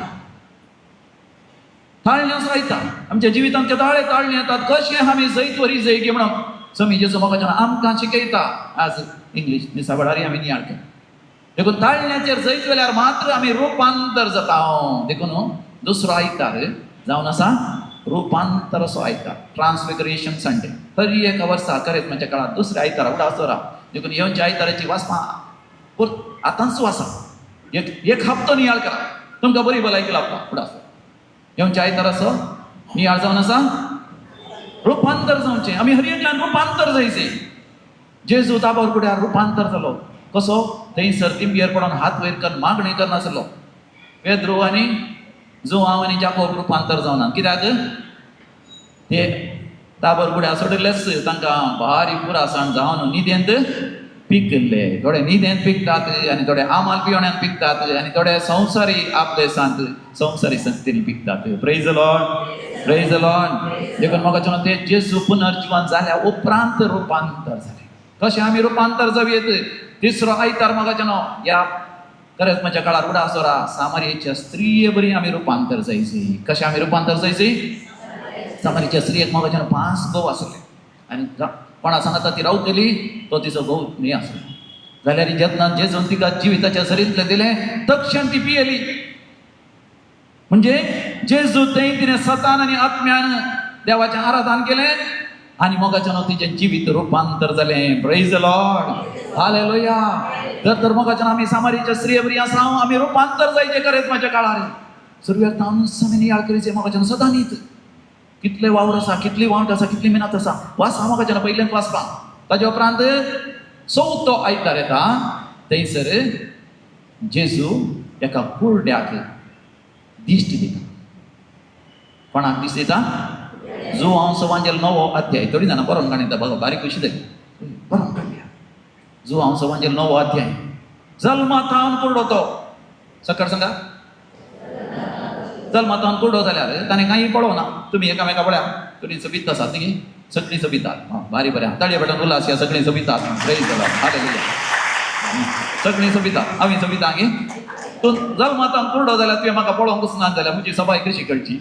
ताळण्यास राहता आमच्या जिवितांचे ताळे ताळणे येतात कशे आम्ही जैत वरी जै गे म्हणून समी जेजू म्हाका आमकां शिकयता आज इंग्लीश निसाबडारी आमी नियाळ कर देखून ताळण्याचेर जैत वेल्यार मात्र आमी रुपांतर जाता देखून दुसरो आयतार जावन आसा रुपांतर असो आयतार ट्रान्सफिगरेशन संडे तरी एका वर्सा खरेंच म्हणजे काळात दुसऱ्या आयतारा उडासो राव देखून येवच्या आयताराची वाचपा आतांच वाचा एक हप्तो नियाळ करा तुमकां बरी भलायकी लावता उडासो येवच्या आयताराचो नियाळ जावन आसा रुपांतर जावचें आमी हर एकल्यान रुपांतर जायचें जेजू ताबोर कुड्यार रुपांतर जालो कसो थंयसर तिंबयेर पडोन हात वयर करून मागणी करनासलो पेद्रो आनी जुआंव आनी जाकोब रुपांतर जावना कित्याक ते ताबोर कुड्यार सोडिल्लेच तांकां भारी पुरासाण जावन न्हिदेंत पिकले थोडे न्हिदेंत पिकतात आनी थोडे आमाल पिवण्यान पिकतात आनी थोडे संवसारी आपले सांत संवसारी संस्थेनी पिकतात प्रेज द लॉर्ड देखून म्हाका ते जेजू पुनर्जीवन जाल्या उपरांत रुपांतर जालें कशें आमी रुपांतर जावयेत तिसरो आयतार म्हाका या खरेंच म्हज्या काळार उडासोरा सामारियेच्या स्त्रीये बरी आमी रुपांतर जायची कशें आमी रुपांतर जायची सामारियेच्या स्त्रियेक म्हाका 5 घोव आसले आनी कोणा सांगता ती रावतली तो तिचो घोव न्ही आसलो जाल्यार जतनान जेजून तिका जिविताच्या सरींतलें दिलें तक्षण ती पियेली म्हणजे जेजू थंय तिणें सतान आनी आत्म्यान देवाचें आराधन केलें आनी मोगाचें तिचें जिवीत रुपांतर जालें प्रेज द लॉर्ड हालेलुया तर मोगाचें आमी सामारियेच्या स्त्रिये बरी आसा आमी रुपांतर जायचे खरेंच म्हाज्या काळार सुरव्याक तावन आमी नियाळ करीचे मोगाचें सदां न्हीत कितले वावर आसा कितली वांट आसा कितली मिनत आसा वाचा मोगाचें पयलेंच वाचपा ताजे उपरांत चवथो आयतार येता थंयसर जेजू एका कुरड्याक दिश्ट दिता कोणाक दिश्ट दिता जुआंव सवांजेल 9 अध्याय थोडी जाणां बरोवन काणयता बघा बारीक कशी जाली बरोवन काडया जुआंव सवांजेल 9 अध्याय जल्मातावन कुरडो तो सकट सांगा जल्मातावन कुरडो जाल्यार ताणें कांय पळोवना तुमी एकामेका पळया तुमी सोबीत आसात न्ही सगळीं सोबितात बारी बरें ताळये पेटोवन उल्हास या सगळीं सोबितात प्रेज द लॉर्ड हालेलुया सगळीं सोबितात आमी सोबिता गे तूं जल्मातावन कुरडो जाल्यार तुवें म्हाका पळोवंक वचना जाल्यार म्हजी सबाय कशी करची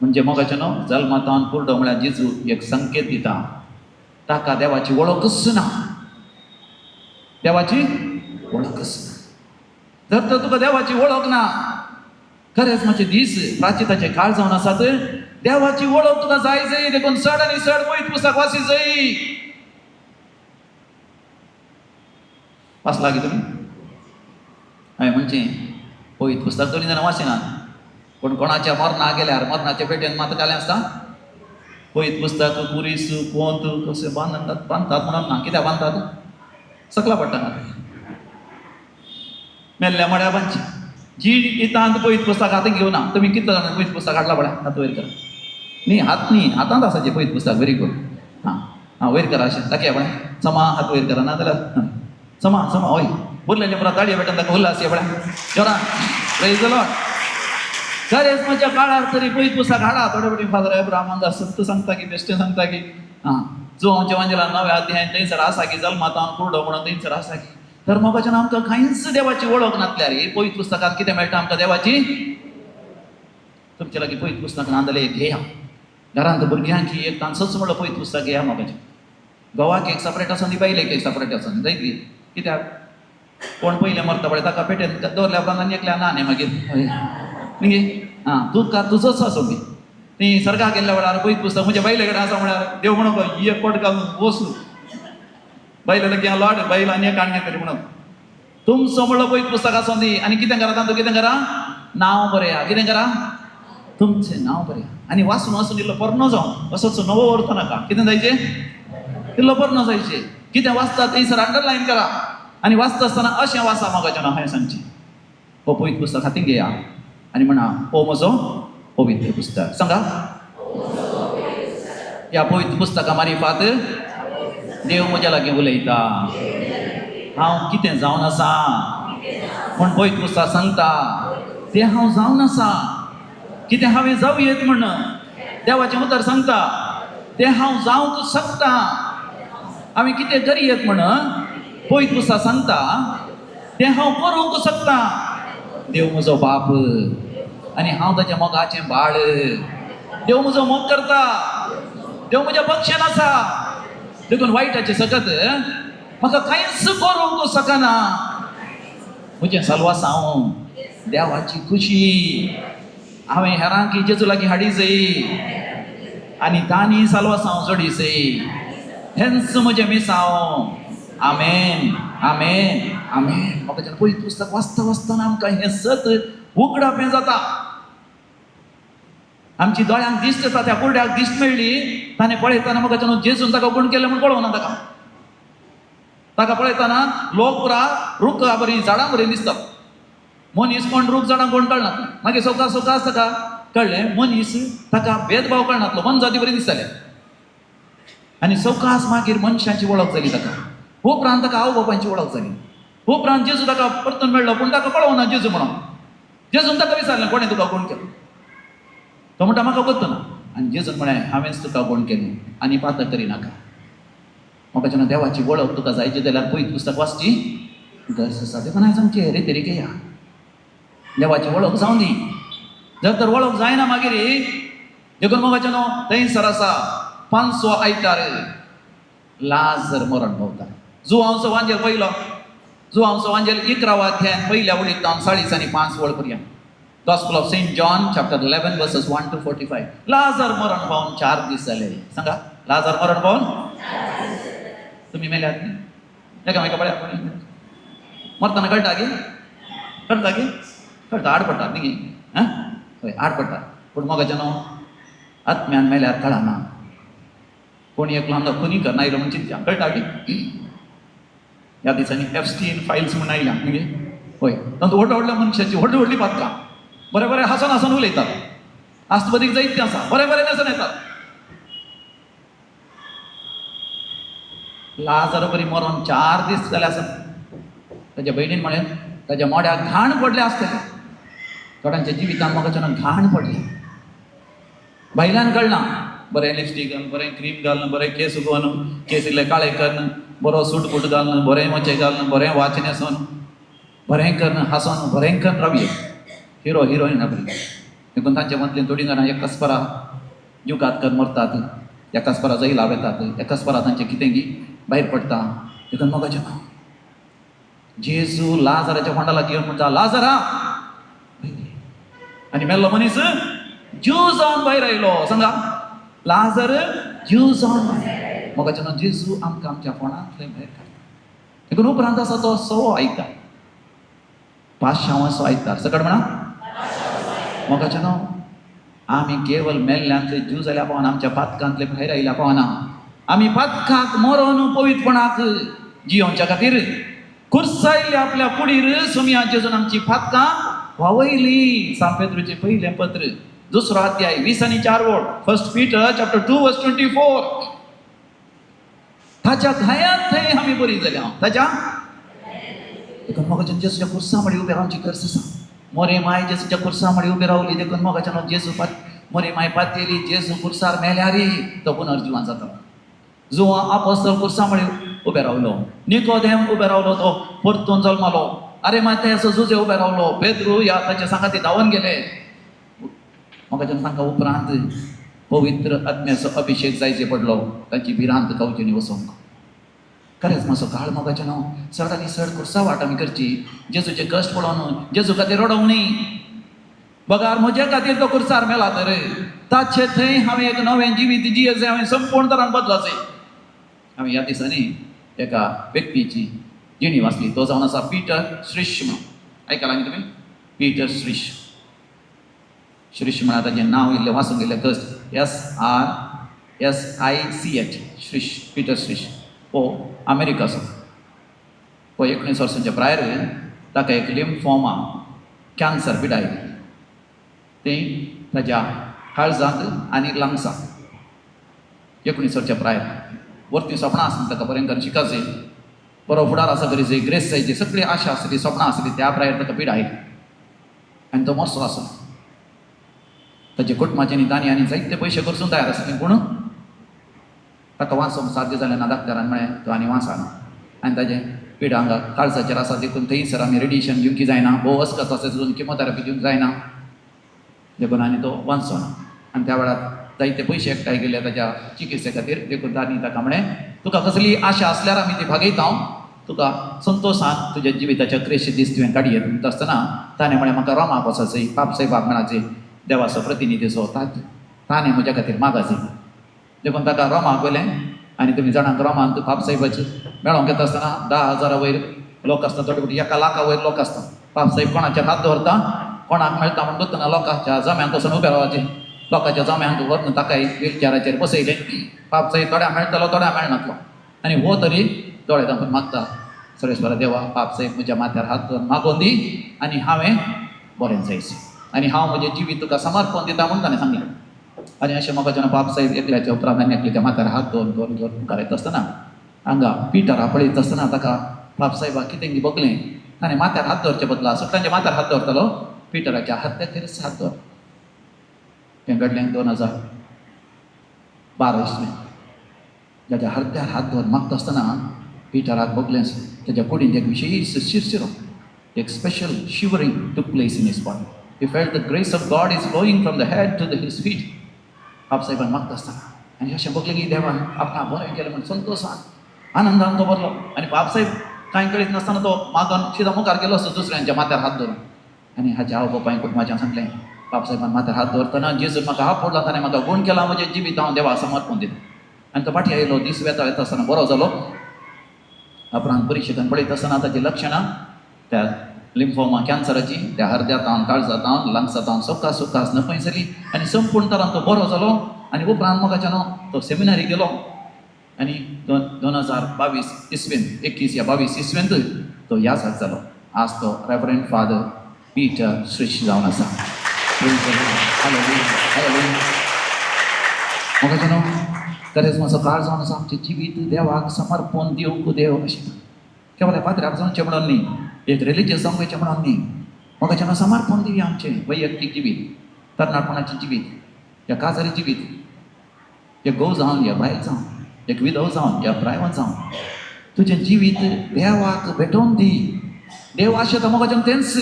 म्हणजे मोगाचें न्हू जल्मातावन कुरडो म्हळ्यार जेजू एक संकेत दिता ताका देवाची वळखच ना देवाची वळखच ना जर तर तुका देवाची वळख ना खरेंच मातशे दीस प्राचिताचे काळ जावन आसात देवाची वळख तुका जाय जाय देखून चड आनी चड पळयत पुस्तक वाची जाय वाचला गे तुमी हांवें म्हणजे पळयत पुस्तक दोनी जाणां वाचिनात पूण कोणाच्या मरणाक गेल्यार मरणाच्या पेटयेन मात घालें आसता पळयत पुस्तक पुरीस पोंत कशें बांदतात म्हणून ना कित्याक बांदतात सकला पडटा मेल्ल्या मड्या बांदची जी इतांत पळयत पुस्तक हातांत घेवना तुमी कितले जाणां पळयत पुस्तक हाडला पळय हात वयर करा न्ही हात न्ही हातांत आसा पळयत पुस्तक व्हेरी गुड हां वयर करा अशें ताकी पळय समा हात वयर करा ना जाल्यार समा हय बोरलेले पुरा ताळये पेटोवन ताका उल्हास या पळय जोरा प्रेज द लॉर्ड खरेंच म्हज्या काळार तरी पळयत पुस्तक हाडा थोडे फावटी फादर अब्राहमांगा सत्य सांगता की बेश्टें सांगता की जुआंवच्या वांजेला 9 अध्यायान थंयसर आसा की जल्मातावन कुरडो म्हणून थंयसर आसा की तर मोगाच्यान आमकां कांयच देवाची वळख नासल्यार पळयत पुस्तकांत कितें मेळटा आमकां देवाची तुमचे लागीं पळयत पुस्तक ना जाल्यार एक घेया घरांत भुरग्यांची एक तांचोच म्हणलो पळयत पुस्तक घेया मोगाचें घोवाक एक सपरेट आसा न्ही बायलेक एक सपरेट आसा न्ही जायत कित्याक कोण पयलें मरता पळय ताका पेटयन दवरल्या उपरांत एकल्या ना न्ही मागीर न्ही तुका तुजोच आसा सोबी ती सर्गाक गेल्ल्या वेळार पळयत पुस्तक म्हणजे बायले कडेन आसा म्हळ्यार देव म्हणून एक पट घालून वचूं बायले लगेच लॉड बायल आनी एक काणये तरी म्हणून तुमचो म्हणलो पळयत पुस्तक आसो न्ही आनी कितें करा तूं कितें करा नांव बरया कितें करा तुमचें नांव बरया आनी वाचून वाचून इल्लो पर्नो जावन असोच नवो व्हरतो नाका कितें जायचें इल्लो पर्नो जायचें कितें वाचता थंयसर अंडरलायन करा आनी वाचता आसतना अशें वाचा मोगाचें नांव हांवें सांगचें हो पळयत पुस्तक हातीन घेया आनी म्हणा हो म्हजो पवित्र पुस्तक सांगा ह्या पवित्र पुस्तका मारिफात देव म्हज्या लागीं उलयता हांव कितें जावन आसा म्हण पळयत पुस्तक सांगता तें हांव जावन आसा कितें हांवें जावयेत म्हण देवाचें उतर सांगता तें हांव जावंक शकता आमी कितें करयेत म्हण पळयत पुस्तक सांगता तें हांव करूंक शकता देव म्हजो बाप आनी हांव ताच्या मोगाचें बाळ. देव म्हजो मोग करता, देव म्हज्या पक्षान आसा. देखून वायटाचे सकत म्हाका कांयच करूंक सकना. म्हजें साल्वास हांव देवाची खुशी हांवें हेरांक जेजू लागीं हाडिचय आनी तांणी साल्वास हांव जोडिचय. हेंच म्हजें मिसांव. आमेन, आमेन, आमेन. म्हाका जेन्ना पयलीं पुस्तक वाचतना आमकां हें सत उगडापें जाता. आमची दोळ्यांक दिश्ट येता, त्या कुर्ड्याक दिश्ट मेळ्ळी. ताणें पळयतना म्हाका जेन्ना जेजून ताका गुण केलें म्हूण कळोना ताका पळयतना लोक पुरा रूख बरीं झाडां बरीं दिसतात. मनीस कोण रूख झाडां कोण कळना. मागीर सवकास ताका कळ्ळें मनीस ताका भेदभाव कळनातलो, मन जाती बरी दिसतालें. आनी सवकास मागीर मनशांची वळख जाली ताका. उपरांत ताका आवय बापायची वळख जाली. उपरांत जेजू ताका परतून मेळ्ळो, पूण ताका कळोना जेजू म्हणून. जेजून ताका विचारलें कोणें तुका गुण केलो. तो म्हणटा म्हाका खबर ना. आनी जेजून म्हळें हांवेंच तुका गुण केलें आनी पातळ करिनाका. म्हाका जेन्ना देवाची वळख तुका जायची जाल्यार पयलीं पुस्तक वाचची गरज आसा. देखून आयज आमचे हेरे तरेके या देवाची वळख जावं दी. जर तर वळख जायना मागीर देखून म्हाका न्हू थंयसर आसा 500 आयतार लाजर मरण पावता. जुवांचो वांजेल पयलो, जुवांचो वांजेल 11वा अध्यायान पयल्या वळींतल्यान 4:30 आनी 5 वळ पर्यंत. Gospel of St. John, chapter 11, verses 1 to 45. लाजर मरण पावन 4 दीस जाले. सांगा, लाजर मरण पावन तुम्ही मेल्यात न्ही एकामेका पळया मरतना कळटा गे कळटा आड पडटात न्ही गे हय आड पडटा. पूण मोगाचें न्हू आत्म्यान मेल्यार कळना. कोणी एकलो हांगा खुनी करना आयलो म्हणून चिंतया कळटा गे. ह्या दिसांनी एफस्टीन फायल्स म्हूण आयल्या न्ही गे. हय तातूंत व्हडल्या मनशाची व्हडली पातकां बरें हांसून उलयतात. आस्तवदीक जायत तें आसा, बरें न्हेसून येतात. लाजर बरी मरून 4 दीस जाले आसत. ताच्या बहिणीन म्हळें ताच्या मोड्याक घाण पडलें आसतलें. थोड्यांच्या जिवितांत म्हाका घाण पडली. भायल्यान कळना. बरें लिपस्टीक घालून, बरें क्रीम घालून, बरें केस उगोवन, केस इल्ले काळे करून, बरो सूट बूट घालून, बरें मोचे घालून, बरें वाच न्हेसून, बरें करून हांसून बरें करून रावये. हिरो हिरोईन बरी. देखून तांचे मदलीं थोडीं जाणां एकस्परा जुगात करून मरतात, एकस्परा जैलाव येतात, एकस्परा तांचें कितें भायर पडटा. देखून मोगाचें जेजू लाजराच्या फोंडाला घेवन म्हणटा लाजरा. आनी मेल्लो मनीस जीव जावन भायर आयलो. सांगा, लाजर जीव जावन मोगाचें न्हू. जेजू आमकां आमच्या फोंडांतले भायर काडटा. देखून उपरांत आसा तो 6 आयतार, 500 आयतार सकट म्हणा. मोगाचें न्हू आमी केवळ मेल्ल्यांतले जीव जाल्या पावना, आमच्या पातकांतले भायर आयल्या पावना. आमी पातकाक मरोन पवित्रपणाक जियोवच्या खातीर खुर्सायले आपल्या कुडीर सुमया जेजून आमची पातकां व्हांवयली. सान पेद्रूचें पयलें पत्र 2रो अध्याय 20 आनी 4 वळ. 1 Peter chapter 2 verse 24. ताच्या घायांत थंय आमी बरी जाल्या. ताच्या देखून मोगाचें जेजूच्या खुर्सा मळी उबे रावची गरज आसा. मोरे माय जेजूच्या खुर्सा मळी उबे रावली. देखून मोगाचें जेजू मोरे माय पातयली. जेजू खुर्सार मेल्यार तो पुनर्जिवान जाता. जुवा आपोस्तल खुर्सा मळी उबे रावलो. निकोदेम उबे रावलो, तो परतून जल्मालो. अरे मातेचो जुजे उबे रावलो. पेद्रू या ताचे सांगाती धांवन गेले. मोगाचें तांकां उपरांत पवित्र आत्म्याचो अभिशेक जायचे पडलो. तांची भिरांत गावची वसोंक खरेंच मातसो काळ मोगाचें न्हू. चड आनी चड खुर्सा वाट आमी करची. जेजूचे कश्ट पळोवन जेजू खातीर रडोंक न्ही. बगार म्हजे खातीर तो खुर्सार मेला तर ताचे थंय हांवें एक नवें जिवीत जियेचें, हांवें संपूर्ण तरान बदलाचें. हांवें ह्या दिसांनी एका व्यक्तीची जिणी वाचली. तो जावन आसा पीटर श्रीश म्हणून. आयकलां न्ही तुमी? पीटर श्रीश. श्रीश म्हणा ताचें नांव इल्लें वाचूंक गेलें. कश्ट SRSICH श्रीश, पीटर श्रीश. हो अमेरिकाचो. हो 19 वर्सांच्या प्रायर ताका एक लिम्फोमा कॅन्सर पिडायली. तें ताच्या काळजांत आनी लंग्सांत 19 वर्सांच्या प्रायर. वरती सपनां आसली ताका बरें करून शिकायचें, बरो फुडार आसा करीचे, ग्रेस जायची, सगळी आशा आसली, सपनां आसली. त्या प्रायर ताका पिडायली आनी तो मरचो आसलो. ताचे कुटुंबाचे तांणी आनी जायते पयशे करसून तयार आसले, पूण ताका वाचोवंक साध्य जालें ना. डाक्टरान म्हळें तो आनी वाचना. आनी ताजें पीड हांगा काळजाचेर आसा. देखून थंयसर आमी रेडिएशन दिवंक जायना. भोव अस्कस आसा, देखून किमोथेरपी दिवंक जायना. देखून आनी तो वाचचो ना आनी त्या वेळार जायते पयशे एकठांय केले ताच्या चिकित्से खातीर देखून तांणी ताका म्हळें तुका कसली आशा आसल्यार आमी ती भागयता तुका संतोशान तुज्या जिविताच्या क्रेशी दीस तुवें काडयत म्हणटा आसतना ताणें म्हळें म्हाका रोमाक वचाचें पापसाहेबाक मेळाचें देवाचो प्रतिनिधीचो ताणें म्हज्या खातीर मागाचें देखून ताका रोमाक व्हेलें आनी तुमी जाणांक रोमान पापसाहेबाचें मेळोंक येता आसतना 10,000 वयर लोक आसता थोडे फावटी 1,00,000 वयर लोक आसता पापसाहेब कोणाचेर हात दवरता कोणाक मेळटा म्हण दोतोना लोकांच्या जम्यांक वचून उबे रावचें लोकांच्या जम्यांक व्हरून ताकाय व्हीलचॅराचेर बसयलें पापसाहेब थोड्या मेळटलो थोड्या मेळनातलो आनी हो तरी दोळे धांपून मागता सर्वेस्वरा देवा पापसाहेब म्हज्या माथ्यार हात दवरून मागोवन दी आनी हांवें बरें जायचें आनी हांव म्हजें जिवीत तुका समर्पण दिता म्हूण ताणें सांगलें आनी अशें म्हाका जेन्ना बापसाहेब एकल्याच्या उपरांत आनी एकल्याच्या माथ्यार हात दवरून मुखार येता आसतना हांगा पिटरा पळयता आसतना ताका बापसाहेबाक कितें बगलें ताणें माथ्यार हात दवरचे बदला सुट्टांच्या माथ्यार हात दवरतालो पिटराच्या हाताचेरच हात दवर हें घडलें 2012 इसवें जाच्या हातार हात दवरून मागता आसतना पिटराक बगलें ताच्या कुडींत एक विशेश शिरशिरो एक special shivering took place in his body he felt the grace of God is flowing from the head to the his feet बापसाहेबान मागता आसतना आनी अशें बगलें की देवान आपणाक बरें केलें म्हण संतोशान आनंदान तो भरलो आनी बापसाहेब कांय कळीत नासतना तो मागोन सिदा मुखार गेलो असो दुसऱ्यांच्या माथ्यार हात दवरून आनी हाच्या आवय बापायन कुटुंबाच्यान सांगलें बापसाहेबान माथ्यार हात दवरतना जेजून म्हाका आपडला ताणें म्हाका गूण केला म्हजें जिवीत हांव देवा समर्पण दिता आनी तो फाटीं आयलो दीस वेता येता आसतना बरो जालो उपरांत परिक्षेकान पळयता आसतना ताची लक्षणां त्या लिम्फोमा कॅन्सराची त्या हृदयातावन काळजातावन लंग्सातावन सुखास नपय जाली आनी संपूर्ण तरान तो बरो जालो आनी उपरांत मोगाच्यान तो सेमिनारी गेलो आनी 2022 इसवेंत 21 इसवेंत तो ह्या जाग जालो आज तो रेव्हरंड फादर पीटर श्रीश जावन आसा मोगाच्यान करेजमाचो काळ जावन आसा आमचें जिवीत देवाक समर्पण दिवंक देव अशें केवळ पात्र्याक जावचें म्हणून न्ही एक रिलिजियस जावपाचें म्हणून न्ही मोगाच्यान समर्पण दिवया आमचें वैयक्तीक जिवीत तरणाटपणाचें जिवीत या काजारी जिवीत एक घोव जावन या बायल जावन एक विधव जावन या प्रायवन जावन तुजें जिवीत देवाक भेटोवन दी देव आशेता मोगाच्यान तेंच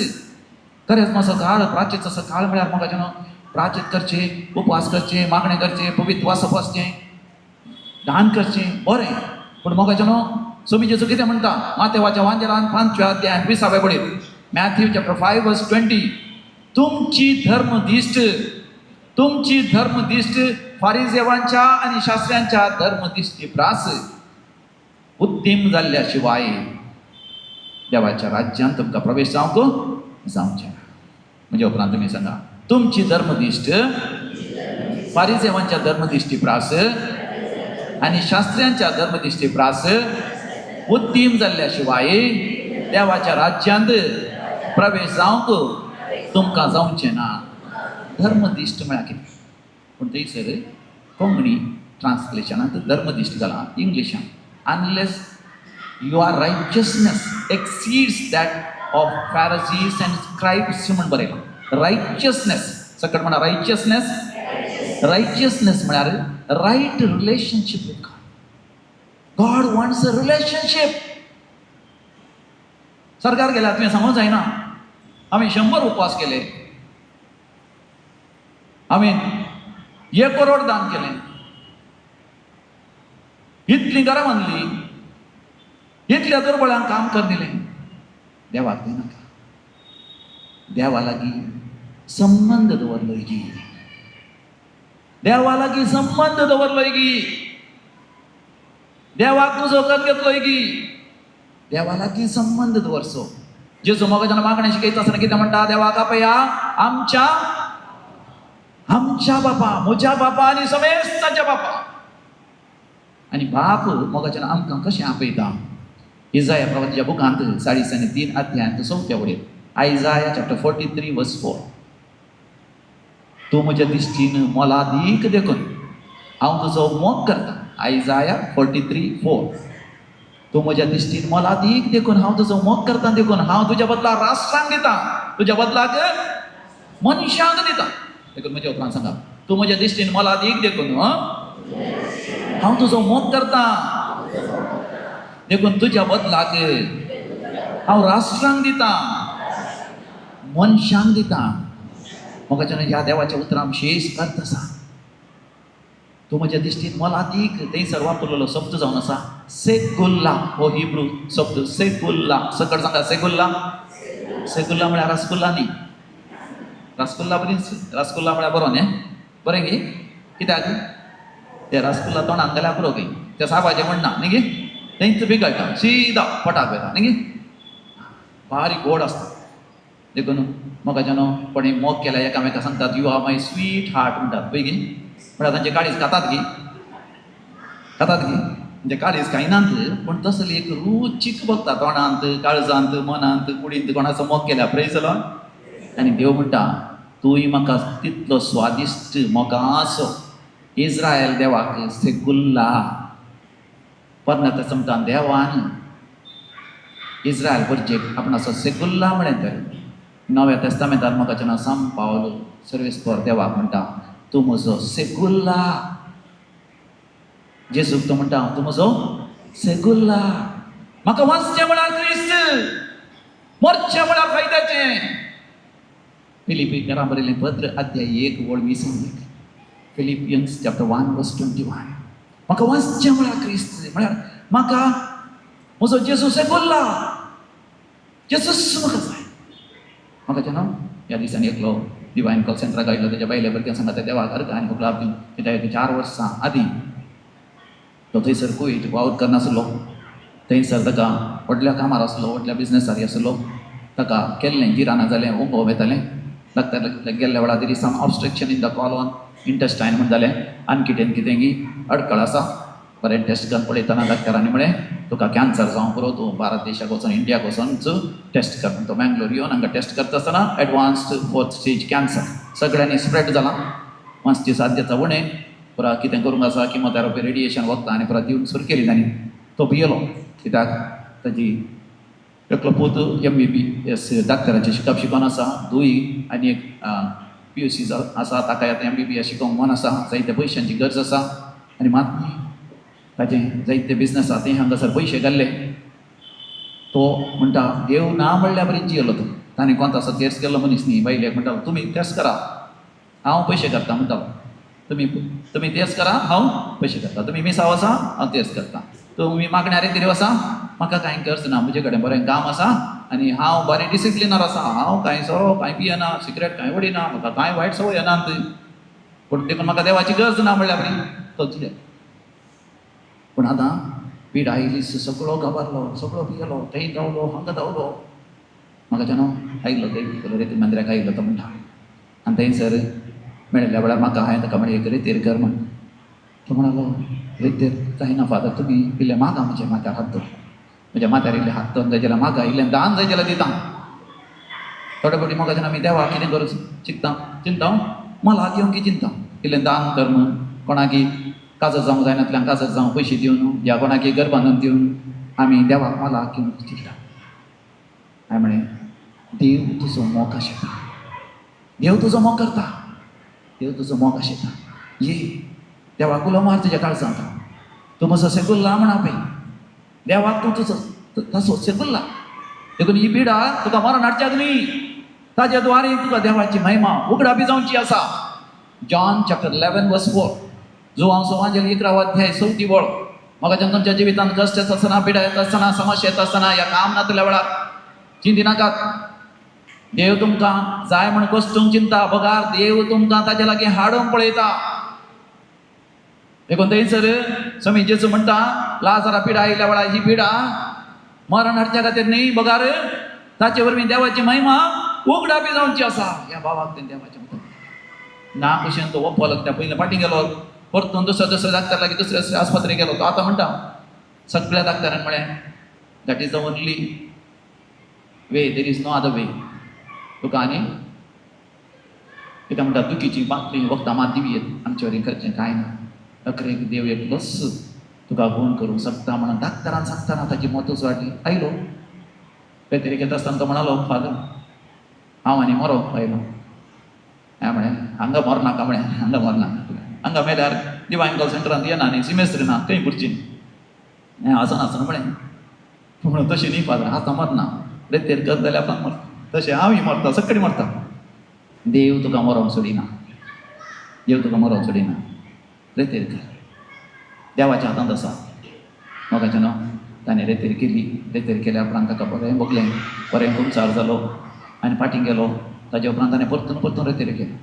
खरेंच मातसो काळ प्राचीत असो काळ म्हळ्यार मोगाच्यान प्राचीत करचें उपवास करचें मागणें करचें पवित्र वासप वचचें दान करचें बरें पूण मोगाच्यान सोमी जेजू कितें म्हणटा मातेवाच्या वांजेलान 5व्या अध्यायान 20व्या बडीर मॅथ्यू चॅप्टर 5:20 तुमची धर्मदिश्ट फारिजेवांच्या आणि शास्त्र्यांच्या धर्मदिश्टी प्रास उत्तीम जाल्ल्या शिवाय देवाच्या राज्यांत तुमकां प्रवेश जावचें म्हणजे उपरांत तुमी सांगा तुमची धर्मदिश्ट फारिजेवांच्या धर्मदिश्टी प्रास आणि शास्त्र्यांच्या धर्मदिश्टी प्रास उत्तीम जाल्ल्या शिवाय देवाच्या राज्यांत प्रवेश जावंक तुमकां जावचें ना धर्मदिश्ट म्हळ्यार कितें पूण थंयसर कोंकणी ट्रान्सलेशनांत धर्मदिश्ट घाला इंग्लिशान unless your righteousness exceeds that of Pharisees and scribes म्हण बरयलां रायचियसनेस सकट म्हणा रायचियसनेस म्हळ्यार right relationship with God wants a relationship सरकार गेल्यार तुवें सांगूंक जायना आमी 100 उपवास केले आमी 1 करोड दान केलें इतलीं घरां बांदलीं इतल्या दुर्बळांक काम कर दिलें देवाक दिनाका देवा लागीं संबंध दवरलोय गी देवा लागीं संबंध दवरलोय गी देवाक तुजो वगत घेतलोय गी देवा लागीं संबंध दवरचो जेजू मोगाच्यान मागणें शिकयता आसतना कितें म्हणटा देवाक आपया आमच्या बापा म्हज्या बापा आनी समेस्ताच्या बापा आनी बाप मोगाच्यान आमकां कशें आपयता इजाया प्रवादीच्या बुकांत 3 अध्यायांत 4व्या वडीर आयजाया चॅप्टर 43:4 तूं म्हज्या दिश्टीन मोलादीक देखून हांव तुजो मोग करता आयजाया 43:4 तूं म्हज्या दिश्टीन मोलादीक देखून हांव तुजो मोग करता देखून हांव तुज्या बदला राष्ट्रांक दिता तुज्या बदलाक मनशांक दिता देखून म्हज्या उपरांत सांगा तूं म्हज्या दिश्टीन मोलादीक देखून हांव तुजो मोग करता देखून तुज्या बदलाक हांव राष्ट्रांक दिता मनशांक दिता मोगाच्यान ह्या देवाच्या उतरां विशेष अर्थ आसा. तूं म्हज्या दिश्टीन मोलादीक थंयसर वापरलेलो शब्द जावन आसा सेगुल्ला हो हिब्रू शब्द. सेगुल्ला सकट सांगा. सेगुल्ला. सेगुल्ला म्हळ्यार रसगुल्ला न्ही. रसगुल्ला बरी रसगुल्ला म्हळ्यार बरो न्ही. बरें गे. कित्याक ते रसगुल्ला तोंडान गेल्यार पुरो गे. ते साबाचें म्हणना न्ही गे. थंयच पिकळटा सीदा पोटाक वयता न्ही गे. बारीक गोड आसता. देखून मोगाच्यान कोणें मोग केल्या एकामेकाक सांगतात you are my sweetheart म्हणटात पळय गे. म्हळ्यार तांचे काळीज खातात गे. खातात गे. म्हणजे काळीज खायनात पूण तसली एक रुचीक बघता तोंडांत काळजांत मनांत कुडींत कोणाचो मोग केल्या. Praise the Lord. आनी देव म्हणटा तूंय म्हाका तितलो स्वादिश्ट मोगाचो इस्रायल देवाक सेगुल्ला. परमेताचो म्हणटा देवान इस्रायल परजेक आपणाचो सेगुल्ला म्हळें तर. नव्या तेस्तामेंतान मोगाचें सान पावलो सर्वेस्पर देवाक म्हणटा तूं म्हजो सेगुल्ला. जेजूक तो म्हणटा तूं म्हजो सेगुल्ला. म्हाका वाचचें म्हळ्यार क्रिस्त, मरचें म्हळ्यार फायद्याचें. फिलिपियनांक बरयलें पत्र अध्याय 1 वळ 20. फिलिपियन्स चॅप्टर 1 वर्स 21. म्हाका वाचचें म्हळ्यार क्रिस्त म्हळ्यार म्हाका म्हजो जेजू सेगुल्ला. जेजूच म्हाका जाय. म्हाका न्हू ह्या दिसांनी एकलो डिवायन कॉल सेंटराक आयिल्लो तेज्या बायले भुरग्यान सांगता ते देवाक अर्थ आनी भुक लाभ दिवन 4 वर्सां आदीं तो थंयसर कुयट वावूर करनासलो. थंयसर ताका व्हडल्या कामार आसलो, व्हडल्या बिजनेसारी आसलो. ताका केल्लें जिराना जालें, ओंगोव येतालें. डॉक्टर गेल्ल्या वेळार there is some obstruction in the colon intestine म्हण जालें. आनी कितें कितेंगी अडखळ आसा. बरें टेस्ट करून पळयतना डॉक्टरांनी म्हळें तुका कॅन्सर जावं पुरो तूं भारत देशाक वचून इंडियाक वचूनच टेस्ट कर. तो मँगलोर येवन हांगा टेस्ट करता आसतना एडवान्स्ड 4th स्टेज कॅन्सर सगळ्यांनी स्प्रेड जालां. 5 साध्याचा उणें पुरा कितें करूंक आसा किमोथेरपी रेडिएशन वखदां आनी पुरा दिवन सुरू केली तांणी. तो भियेलो कित्याक ताजी एकलो पूत MBBS डॉक्टराची शिकप शिकोवन आसा. धूय आनी एक PUC आसा ताका आतां MBBS शिकोवंक मन आसा. जायत्या पयशांची गरज आसा आनी मात ताचें जायते बिजनस आसा तें हांगासर पयशे घाल्ले. तो म्हणटा देव ना म्हणल्यार बरीच जियेलो तो. ताणें कोंत असो तेर्स केल्लो मनीस न्ही. बायलेक म्हणटालो तुमी तेर्स करा हांव पयशे करता म्हणटालो. तुमी तेर्स करा हांव पयशे करता. तुमी मिसाव आसा हांव तेर्स करता. तुमी मागण्यार कितें आसा म्हाका कांय गरज ना. म्हजे कडेन बरें काम आसा आनी हांव बरें डिसिप्लिनार आसा. हांव कांय सोरो कांय पियेना, सिगरेट कांय वडिना, म्हाका कांय वायट संवय येनात. पूण देखून म्हाका देवाची गरज ना म्हणल्यार बरी तो जिये. पूण आतां पीड आयली सगळो घाबरलो, सगळो भियेलो. थंय धांवलो हांगा धांवलो. म्हाका न्हू आयिल्लो देव रेती मंदिराक आयिल्लो तो म्हणटा आनी थंयसर मेळिल्ल्या वेळार म्हाका हांवें ताका म्हणलें एक रेतेर कर म्हण. तो म्हणालो रेतेर जायना फादर तुमी इल्लें मागा म्हज्या माथ्यार हात दवर. म्हज्या माथ्यार इल्लें हात दवर जाय जाल्यार मागा. इल्लें दान जाय जाल्यार दितां. थोडे फावटी मोगाच्यान आमी देवाक कितें करूं चिंता मला दिवंक चिंता. इल्लें दान कर म्हण. कोणाकी काजर जावंक जायनातल्यान काजर जावं पयशे दिवन या कोणाकी घर बांदून दिवन आमी देवाक मला घेवन चिंता. हांवें म्हळें देव तुजो मोग आशिता. देव तुजो मोग करता. देव तुजो मोग आशिता. ये देवाक उलो मार तुज्या काळजांत. तूं म्हजो सेगुल्ला म्हणा पळय. देवाक तूं तुजो ताचो सेगुल्ला. देखून ही पिडा तुका मरण हाडच्याक न्ही. ताज्या द्वारे तुका देवाची महिमा उगडापी जावची आसा. जॉन चॅप्टर 11 वर्स 4. जुवांव सुवांजली 11 अध्याय 4 वळ. मोगाच्यान तुमच्या जिवितांत कश्ट येत आसतना पिडा येत आसतना समस्या येत आसतना या काम नातल्या वेळार चिंती नाकात. देव तुमकां जाय म्हण कश्टूंक चिंता बगार देव तुमकां ताचे लागीं हाडूंक पळयता. देखून थंयसर स्वामी जेजू म्हणटा लाजारा पिडा आयिल्ल्या वेळार ही पिडा मरण हाडच्या खातीर न्ही बगार ताचे वरवीं देवाची महिमा उगडापी जावची आसा. ह्या भावाक तें देवाचें म्हणटा ना कशें तो वप्पलो त्या पयल्या फाटीं गेलो परतून दुसऱ्या डाक्टर लागीं दुसऱ्या आस्पत्रेक गेलो. तो आतां म्हणटा सगळ्या डाक्टरान म्हळें that is the only way there is no other way. तुका आनी कितें म्हणटा दुखीची बातमी वखदां मात दिवयेत आमचे वरवीं करचें कांय ना. अकरेक देव एक लस तुका गुण करूंक शकता म्हणून डाक्टरान सांगतना ताची मतूच वाडली. आयलो बेतरी घेता आसतना तो म्हणालो फादर हांव आनी मरोंक आयलो. हांवें म्हळें हांगा मरनाका म्हळें हांगा मरनाका. हांगा मेल्यार डिवायन कॉल सेंटरांत येना न्ही सिमेस्त्र ना खंय भरची. हें आसन म्हळें तूं म्हणून तशें न्ही फादर आतां मरना रेतेर कर जाल्यार आतां मरता. तशें हांवूय मरता सगळीं मरता. देव तुका मरोंक सोडिना. देव तुका मरोंक सोडिना. रेतेर कर. देवाच्या हातांत आसा. मोगाचें न्हू. ताणें रेतेर केली. रेतेर केल्या उपरांत ताका बरें भोगलें. बरें खूब जालो आनी फाटीं गेलो. ताजे उपरांत ताणें परतून परतून रेतेर केलें.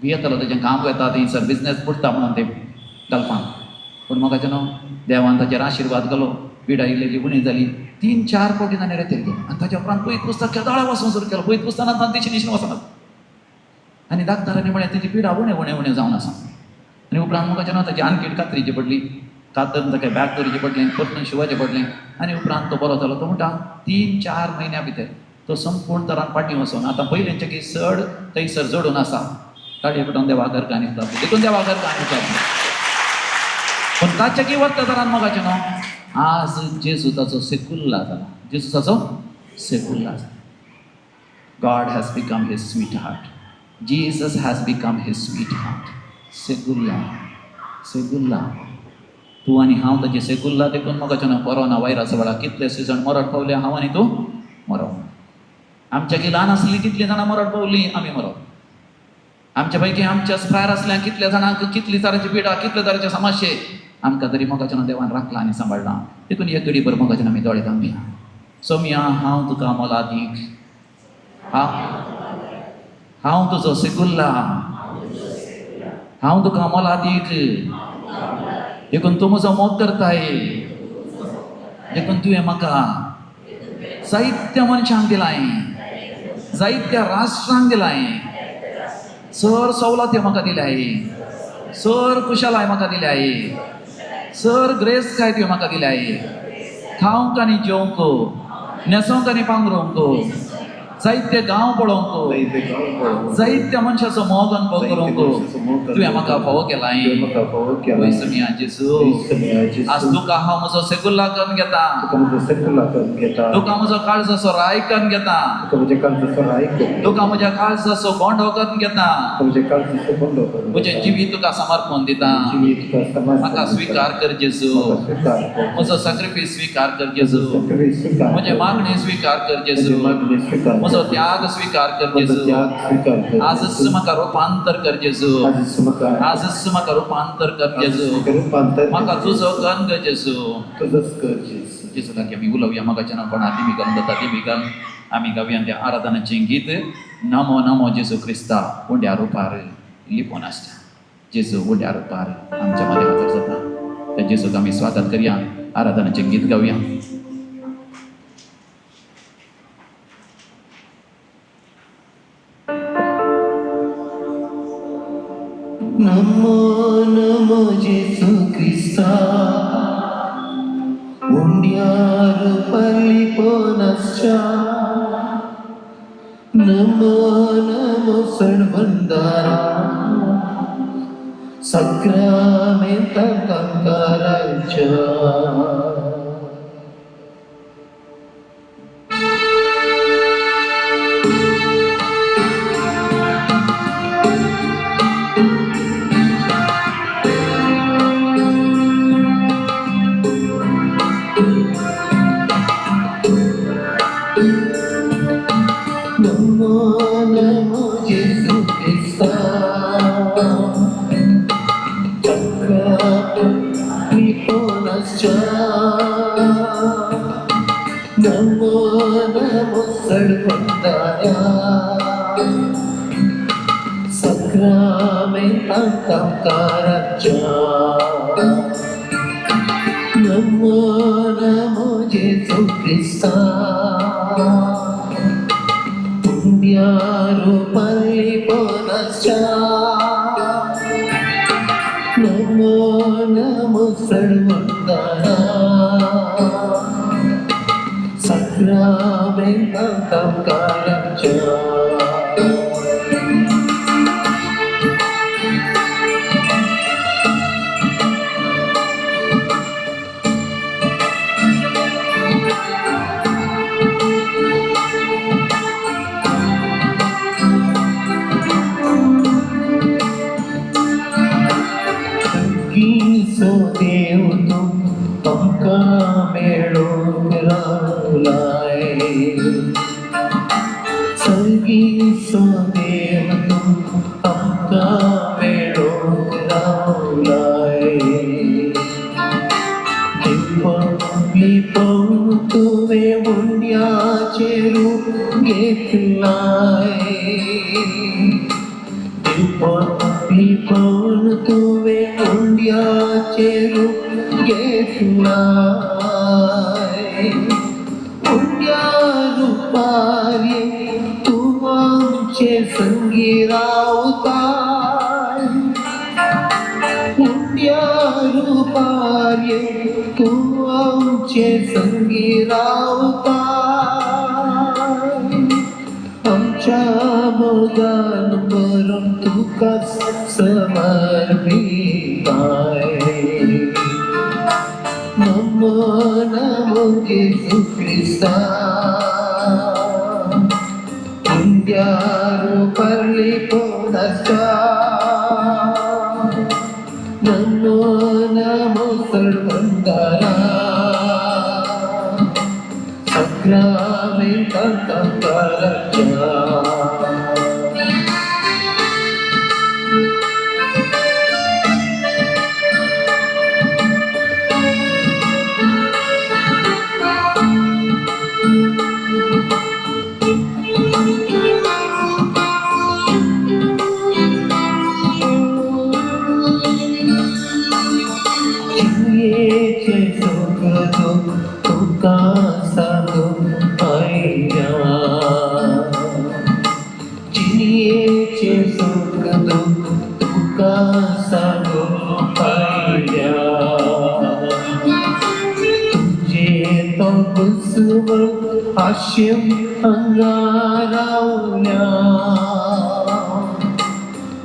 भियेतालो तेजें काम येता थंयसर बिजनेस बुडटा म्हणून ते गल्फान. पूण मोगाचें न्हू. देवान ताचेर आशिर्वाद घालो. पिडा इल्लेली उणी जाली. 3-4 फावटी ताणें रेतेर केलें. आनी ताच्या उपरांत पयत पुस्तक केदाळ वचून सुरू केलो. पयत पुस्तकांत ताणें दिशेन दिशेन वचनात. आनी डाक्टरांनी म्हळें तेजी पिडा उणें जावन आसा. आनी उपरांत मोगाचें न्हू ताची आनकीड कातरीची पडली. कातरून ताका बॅग दवरचें पडलें. परतून शिंवचें पडलें. आनी उपरांत तो बरो जालो. तो म्हणटा 3-4 म्हयन्या भितर तो संपूर्ण तरान फाटीं वचून आतां पयलींचे की चड थंयसर जडून आसा. ताळये कडून देवा घर काणी देखून देवा घर काणी पूण ताच्या की वता तरान मोगाचें न्हू. आज जेजू ताचो सेकुल्ला जाला. जेजू ताचो सेकुल्ला जाला. God has become his sweetheart. Jesus has become his sweetheart. सेकुल्ला. सेकुल्ला. तूं आनी हांव ताची सेकुल्ला देखून मोगाचें न्हू. कोरोना वायरस वेळा कितले सिजन मरड पावले हांव आनी तूं मरो. आमच्या की ल्हान आसली कितलीं जाणां मरड पावलीं आमी मरो. आमच्या पैकी आमच्या स्प्रायर असल्या कितल्या जाणांक कितली तरांची पिडा कितले तरांचे समस्ये आमकां तरी मोगाचें देवान राखला आनी सांबाळला. देखून एक घडी भर मोगाचें आमी दोळे धांबया. सोम्या हांव तुका मोला दीक. हांव तुजो सेकुल्ला. हांव तुका मोला दीक. देखून तूं म्हजो मोग करताय. देखून तुवें म्हाका जायत्या मनशांक दिलाय. जायत्या राष्ट्रांक दिलाय. सर सवलती म्हाका दिल्याय. सर कुशलाय म्हाका दिल्याय. सर ग्रेस काय तुवें म्हाका दिल्याय. खावंक आनी जेवंक, न्हेसोंक आनी पांघरूंक, जायते गांव पळोवंक, जायत्या मनशाचो मोग अनुभव करूंक तुवें म्हाका फावो केलाय. वैसम्या जेजू, आज तुका हांव म्हजो सेकुल्ला करून घेता. तुका म्हजो काळजाचो राय करून घेता. तुका म्हज्या काळजाचो गोंडो करून घेता. म्हजें जिवीत तुका समर्पण दिता. म्हाका स्विकार कर जेजू. म्हजो सॅक्रिफायस स्विकार कर जेजू. म्हजे मागणी स्विकार कर जेजू. म्हजो त्याग स्विकार कर जेजू. आजच म्हाका रुपांतर कर जेजू. आजच म्हाका रुपांतर कर जेजू. म्हाका तुजो कन कर जेजू. जेजू लागीं आमी उलोवया. मोगाचें नांव कोणा दिमी घालून जाता दिमी घाल. आमी गावया त्या आराधनाचें गीत नमो नमो जेजू क्रिस्ता उंड्या रुपार लिपोवन आसता. जेजू उंड्या रुपार आमच्या मदें हजर जाता. त्या जेजूक आमी स्वागत करया. आराधनाचें गीत गावया. नमो नमो जेजू क्रिस्ता उंड्यार पलिपोनश्चा. नमो नमो सडवंदारा सक्रामेंत कंकाराच्या. नमो नमो सडवंदारा सक्रामेंता कंकाराच्या. नमो नमो जेजू क्रिस्ता उंड्यार पलिपोनश्चा. नमो नमो सडवंदारा सक्रामेंता कंकाराच्या. देव तू आमकां मेळूंक रावलाय. सर्गी ठेवलाय लिपवून तुवे मुंड्याचे रूप घेतलाय लिपवून तुवे मुंड्याचे रूप घेतलाय मुंड्या रूपाने तू आमचे संगी रावताय मुंड्या रूपाने तू आमचे संगी रावताय आमच्या मोगान बरं तुका समर्पित आहे नमो नमो येशू ख्रिस्ता मुंड्या रूपाने कोणाचा नमो नमो सर्वंगाला सक्रामेंतांतांताराच्या चिये सुख तुका साधू आईया चिये सुख तुका साधू आईया तुझे तो कुसुम हास्यम अंगारावल्या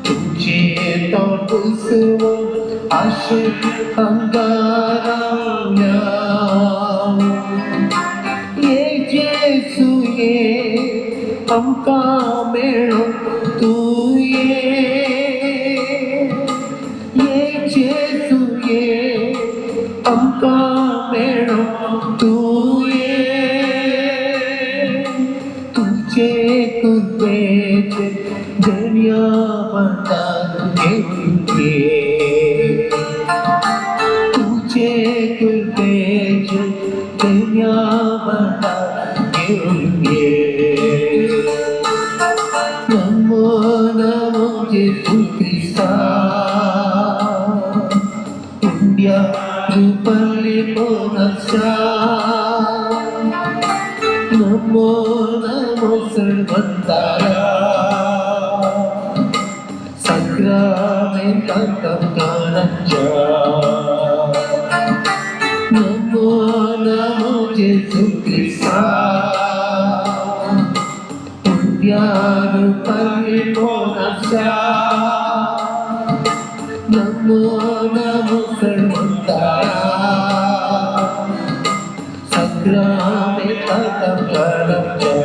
तुझे तो कुसुम आशिक अंगारावल्या ये जेसू ये आमका मेळो तू ये जेसू ये आमका मेळो तू ये तुझे कृपेचे दुनिया म्हणतात घेऊन ये तुझे कृपेचे दुनिया म्हणतात घेऊन ये नमो नमो येशू ख्रिस्ता मुंड्या रूपाने कोणाचा नमो नमो सर्वंताला सक्रामेंतांतांताराच्या नमो नमो येशू ख्रिस्ता मुंड्या रूपाने कोणाचा Namo Namo सर्वंताला सक्रामेंतांतांताराच्या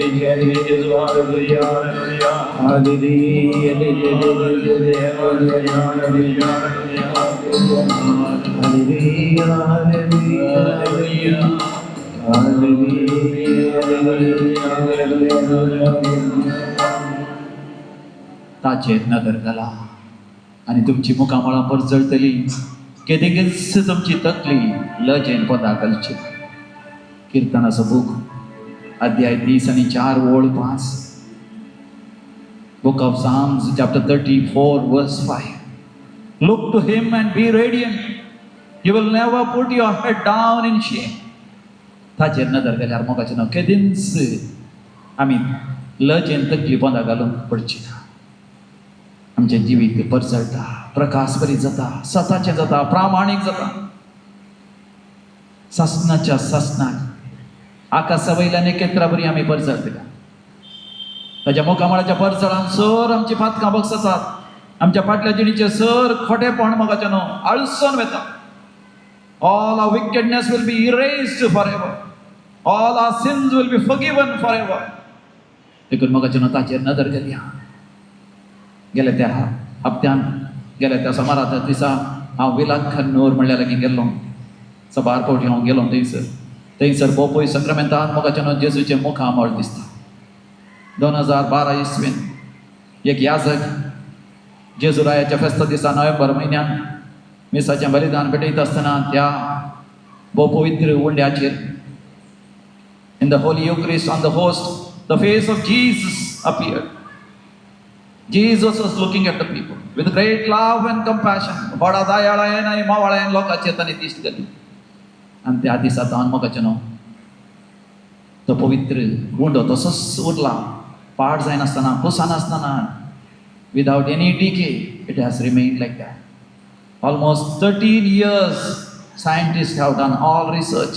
Hallelujah, hallelujah, hallelujah, hallelujah, hallelujah, hallelujah, hallelujah, ताचेर नदर घाला आनी तुमची मुखामळां पर जळटली केदेकेच तुमची तकली लजेन पदां घालची किर्तनाचो बूक अध्याय 30 आणि 4 ओळ 5 Book of Psalms, chapter 34, verse 5. Look to him and be radiant. You will never put your head down in shame. ताचेर नदर गेल्यार मोगाचें न्हू केदींच आमी लजेन तकली पोंदा घालूंक पडची ना. आमचें जिवीत परसळटा, प्रकाश बरी जाता, सताचें जाता, प्रामाणीक जाता. सासणाच्या सासणाक आकाशा वयल्यान एकेत्रा बरी आमी परसळटले. ताच्या मोकामळाच्या परसळान सर आमची फातकां बगसतात. आमच्या फाटल्या जिणीचे सर खोटेपण मोगाचें न्हू आळसून वेता. All our wickedness will be erased forever. All our sins will be forgiven forever. देखून मोगाचें न्हू ताचेर नदर गेली. गेल्या त्या हप्त्यान गेल्या त्या समाराच्या दिसा हांव विलाखनूर म्हणल्या लागीं गेल्लो. सबार फावटी हांव गेलो थंयसर पोपोय संक्रमेंतान मोगाचें न्हू जेजूचें मुखामळ दिसता. 2012 इसवेन एक याजक जेजुरायाच्या फेस्ता दिसा नोव्हेंबर म्हयन्यान मिसाचें बलिदान पेटयत आसतना त्या भोव पवित्र उंड्याचेर in the holy Eucharist on the host the face of Jesus appeared. Jesus was looking at the people with great love and compassion. बडा दयाळायेन आनी मोवाळायेन लोकांचेर ताणें दिश्ट घाली. आनी त्या दिसा तान मोगाचें न्हू तो पवित्र गुंडो तसोच उरला. पाड जायनासतना पुसानासतना without any decay it has remained like that. Almost 13 years scientists have done all research.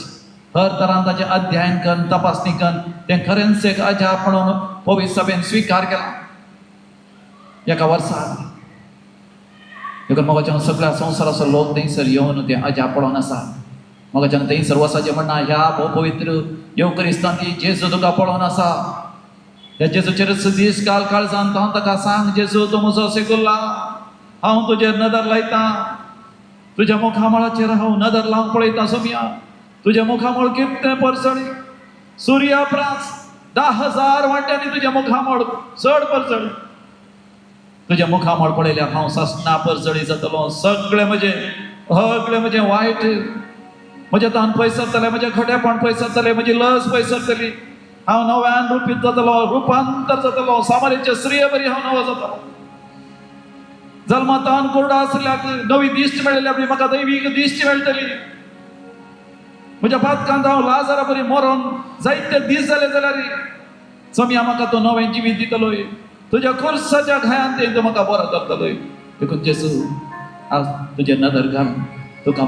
हर तरान ताचें अध्ययन करून तपासणी करून तें खरेंच एक अजाप म्हणून पवित्र सभेन स्विकार केला. एका वर्साक देखून मोगाचें सगळ्या संवसाराचो लोक थंयसर येवन तें अजाप पळोवन आसा. मोगाचें थंयसर वसाचें म्हणना ह्या भोव पवित्र येवकरिस्तान ती जेजू तुका पळोवन आसा. ह्या जेजूचेर दीस काल काळजान हांव ताका सांग जेजू तूं म्हजो सेगुल्ला. हांव तुजेर नदर लायतां. तुज्या मुखामळाचेर हांव नदर लावन पळयतां सोम्या. तुजें मुखामळ कितें परसळी. सुर्याप्रास 10,000 वांट्यांनी तुजें मुखामळ चड परसळी. तुजें मुखामळ पळयल्यार हांव सासणा परसळी जातलो. सगळें म्हजें वायट म्हजें तान पयसरतलें, म्हजें खोटेपण पयसरतलें, म्हजी लज पयसरतली. हांव नव्यान रुपीत जातलो, रुपांतर जातलो. सामरीचे स्त्रिये बरी हांव नवो जातलो. जल्मातान कुर्डा आसल्याक नवी दिश्ट मेळिल्ल्या बरी म्हाका दैवीक दिश्ट मेळटली. म्हज्या पातकांत हांव लाजारा बरी मरोन जायते दीस जाले जाल्यार सोम्या म्हाका तूं नवें जिवीत दितलोय. तुज्या खुर्साच्या घायान तें तूं म्हाका बरो करतलोय. देखून जेजू आज तुजेर नदर घाल. तुका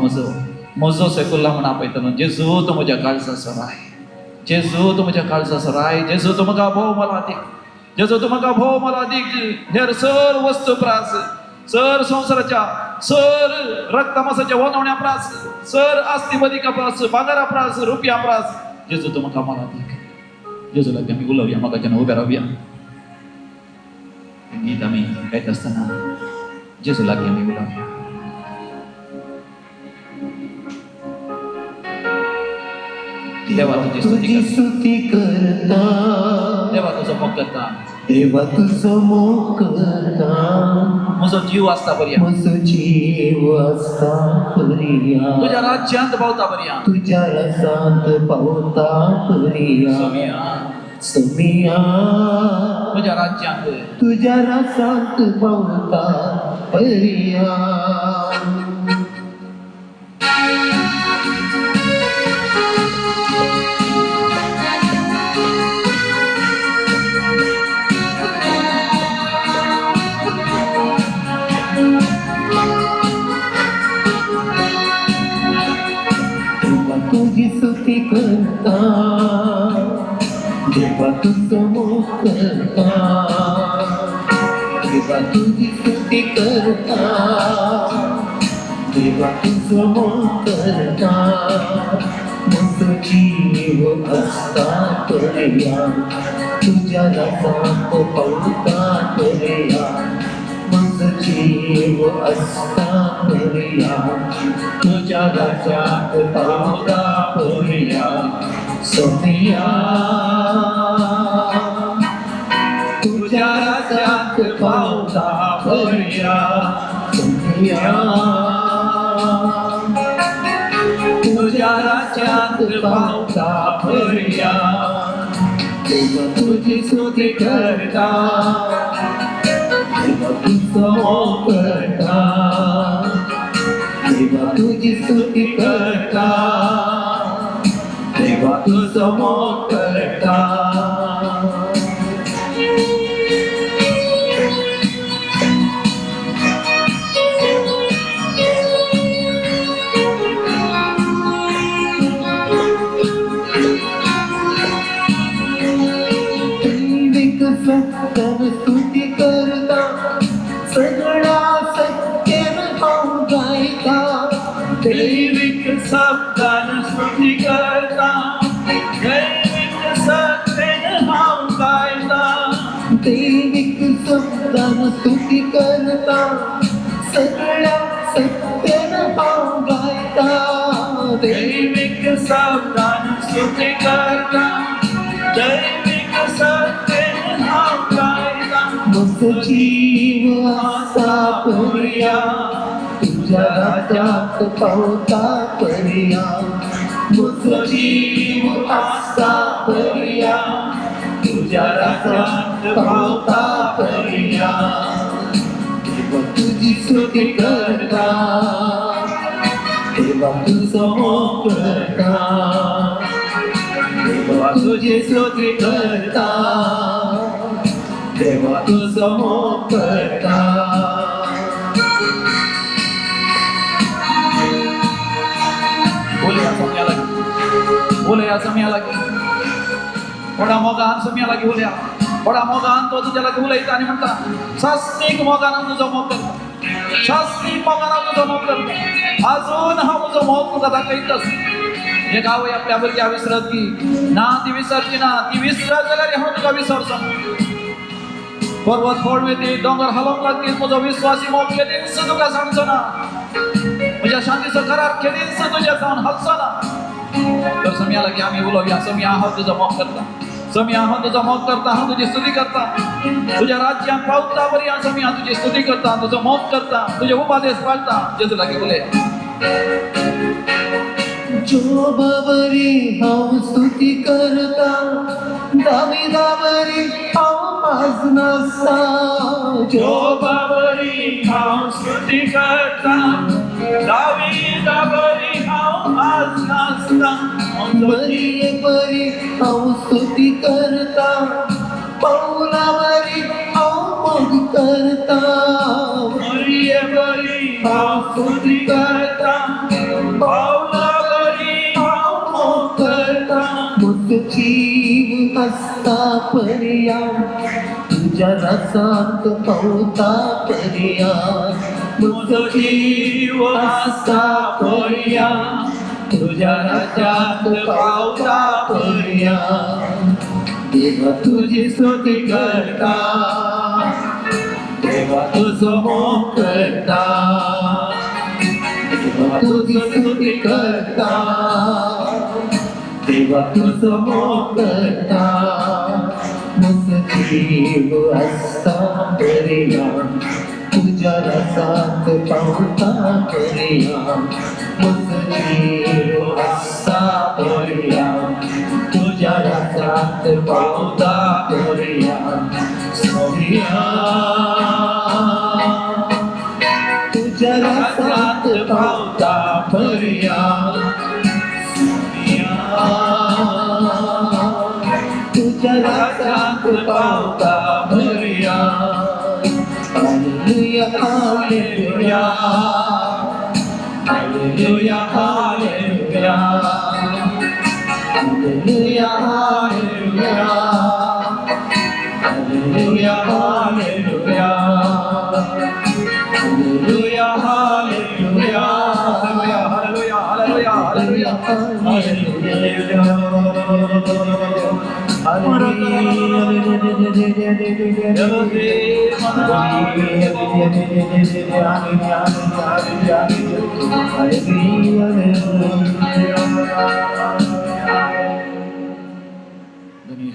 म्हजो सेकुल्ला म्हूण आपयतलो. जेजू तूं म्हज्या काळजाचो राय. जेजू तूं म्हज्या काळजाचो राय. जेजू तूं म्हाका भोव मला दीक. जेजू तूं म्हाका भोव मला दीक. हेर सर वस्तू प्रास, सर संवसाराच्या, सर रक्तमासाच्या वनवण्या प्रास, सर आस्ती बदिका प्रास, भांगारा प्रास, रुपया प्रास. जेजू तूं म्हाका मला दीक. जेजू लागीं आमी उलोवया. म्हाका जेन्ना उबे रावया. गीत आमी गायत आसतना जेजू लागीं आमी उलोवया. देवा तुझी स्तुती करता. देवा तुजो मोग करता. देवा तुझो मोग करता. म्हजो जीव आसता बऱ्या. म्हजो जीव आसता बऱ्या. तुज्या राज्यांत पावता बऱ्या. तुज्या रसांत पावता बऱ्या. सोमिया तुज्या राज्यांत, तुज्या रसांत पावता बऱ्या. तुझी स्तुती करता. देवा तुझो मोग करता. देवा तुझी स्तुती करता. देवा तुझो मोग करता. म्हजो जीव आसता बऱ्या. तुज्या रसांत पावता बऱ्या. म्हजो जीव आसता बऱ्या. तुज्या राज्यांत पावता बऱ्या. सोमिया तुज्या राज्यांत पावता बऱ्या. सोमिया तुज्या राज्यांत पावता बऱ्या. देवा तुझी स्तुती करता. तुझं मोकळता देवा तुझी स्तुती करता देवा तुझं मोकळता सत्तर स्तुती करता सगळा सत्तेन भाव गायता दैविक शब्दान स्तुती करता दैविक सत्तेन भाव गायता दैविक शब्दान स्तुती करता सगळ्या सत्तेन भाव गायता दैविक शब्दान स्तुती करता दैविक सत्तेन भाव गायता मग जीव असा पर्या तुझ्या राज्यात पावता पर्या मग जीव असा पर्या तुझ्या राज्यात पावता पर्या देवा तुझी स्तुती करता देवा तुझं मोकळता देवा तुझी स्तुती करता देवा तुझं मोकळता बोलया समयाला थोडा मोगान समयाला बोलया थोडा मोगान तो तुझ्याला उलयता आणि म्हणता शास्त्रीक मोगान तुझं मोग करता शास्त्रीक मोगान तुझं मोग करता अजून हा तुझं मोग तुझा दाखयतस हे गाव आपल्या भुरग्या विसरत की ना ती विसरची ना ती विसरत जाल्यार हांव तुका विसरचो पर्वत फोड येते डोंगर हलोवंक लागतील म्हजो विश्वासी मोग केदींच तुका सांगचो ना म्हज्या शांतीचो करार केदींच तुज्या जावन हलचो ना तर समया लागीं आमी उलोवया समया हांव तुजो मोग करता समया हांव तुजो मोग करता हांव तुजी स्तुती करता तुज्या राज्यांत पावता बरी हांव समया तुजी स्तुती करता तुजो मोग करता तुजे उपादेश पाळटा जेजू लागीं उलया जोबावरी हांव स्तुती करता दाविदावरी हांव माजनासा जोबावरी हांव स्तुती करता दाविदावरी हांव आज नाचता बरी बरी हांव स्तुती करता पावलावरी हांव मोग करता बरी बरी हांव स्तुती करता पावलावरी हांव मोग करता मग जीव असता पर्या तुझ्या रसात पावता पर्या मग जीव असता पर्या तुझ्या राज्यात पावता पर्या देवा तुझी स्तुती करता देवा तुझं मोग करता देवा तुझी स्तुती करता देवा तुझं मोग करता मग जीव असता पर्या तुझ्या रसात पावता पर्या मग जीव असता पर्या तुझ्या रसात पावता पर्या सोनिया तुझ्या रसात पावता पर्या तुझ्या रसात पावता पर्या hallelujah hallelujah hallelujah hallelujah hallelujah hallelujah hallelujah hallelujah hallelujah hallelujah hallelujah hallelujah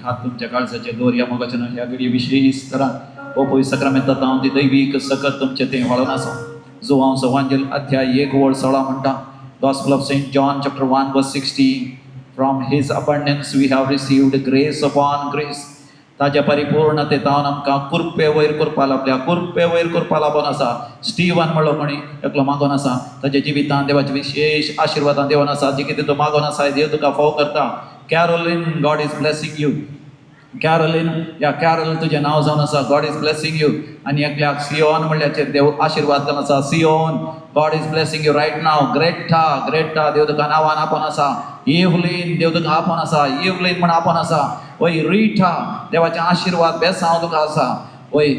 हात तुमच्या काळजाचे दोर या मोगाच्या ह्या घडी विशेष तरा ओ पळय सक्रमेंत तांव ती दैवीक सकत तुमचे ते वळून आसा जो हांव सवांजल अध्याय 1 वड 16 म्हणटा Gospel of St. John chapter 1 verse 16 From his abundance we have received grace upon grace ताज्या परिपूर्णतेतावन आमकां कुरपे वयर करपा लागल्या कुरपे वयर करपा लागून आसा. स्टीवन म्हणलो कोणी एकलो मागोन आसा, ताच्या जिवितांत देवाचे विशेष आशिर्वादां देवन आसा. जे कितें तूं मागोन आसा देव तुका फाव करता. Caroline, God is blessing you. Caroline, या कॅरोल तुजें नांव जावन आसा. God is blessing you. आनी एकल्याक सियोन म्हणल्याचेर देव आशिर्वाद जावन आसा. Sion, God is blessing you right now. Greta, Greta, देव तुका नांवान आपोवन आसा. इव्हलीन, देव तुका आपोवन आसा. इव्हलीन म्हण आपोवन आसा. वय रिठा, देवाचे आशिर्वाद बेसांव तुका आसा. वय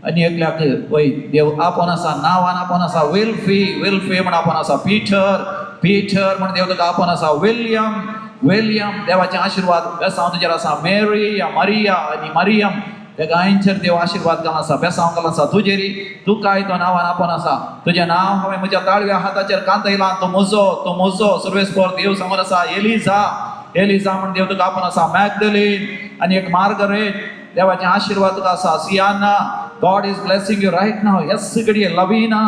आनी एकल्याक वय देव आपोवन आसा, नांवान आपोवन आसा. विल्फी, विल्फी म्हण आपोवन आसा. पीटर, पीटर म्हण देव तुका आपोवन आसा. विल्यम, विल्यम, देवाचे आशिर्वाद बेसांव तुजेर आसा. मेरी या मारिया आनी मारियम, त्या गायींचेर देव आशिर्वाद घालून आसा, बेसांव घालून आसा. तुजेरी तुकाय तो नांवान आपोवन आसा. तुजें नांव हांवें म्हज्या ताळव्या हाताचेर कांतयलां. तो म्हजो सर्वेस्पर देव सांगून आसा. एलिझा, एलिझा म्हण देव तुका आपोवन आसा. मॅगदलीन आनी एक मार्गरेट, देवाचे आशिर्वाद तुका आसा. Siana, God is blessing you right now. ह्या सगळी लविना,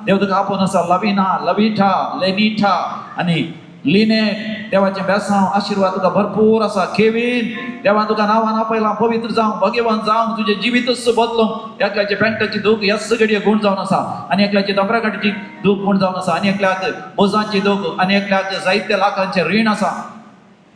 देव तुका आपोवन आसा. लविना, लविठा, लेनिठा आनी लिनेट, देवाचे बेसांव आशिर्वाद तुका भरपूर आसा. केवीन, देवान तुका नांवान आपयलां. पवित्र जावं, भगवान जावं, तुजें जिवीतच बदलूंक. एकल्याचे पेंटाची दूख ह्या सगळी गूण जावन आसा. आनी एकल्याची दोबराकाटीची दूख गूण जावन आसा. आनी एकल्याक बोजांची दूख, आनी एकल्याक जायत्या लाखांचे रीण आसा.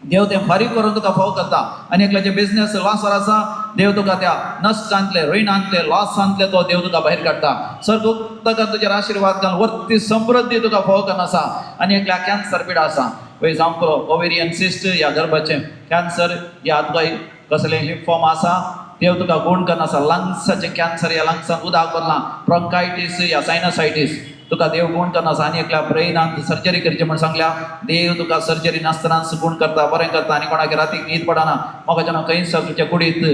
देव तें फारीक करून तुका फाव करता. आनी एकल्याचे बिझनेस लॉसार आसा. देव तुका त्या नश्टांतले, रिणांतले, लॉसांतले तो देव तुका भायर काडटा. सर्गुप्तकान तुजेर आशिर्वाद घालून वर्ती समृद्धी तुका फाव करन आसा. आनी एकल्याक कॅन्सर पिडा आसा. फॉर एग्जाम्पल ओवेरियन सिस्ट, या गर्भाचें कॅन्सर, या तुका कसलें लिम्फोमा आसा. देव तुका गूण करन आसा. लंग्साचें कॅन्सर, या लंग्सांत उदक भरलां. ब्रोंकायटीस या सायनसायटीस, तुका देव गूण करन आसा. आनी एकल्या ब्रेनांत सर्जरी करची म्हण सांगल्या. देव तुका सर्जरी नासतनाच गूण करता, बरें करता. आनी कोणाक रातीक न्हीद पडना. म्हाका जेन्ना खंयसर तुज्या कुडींत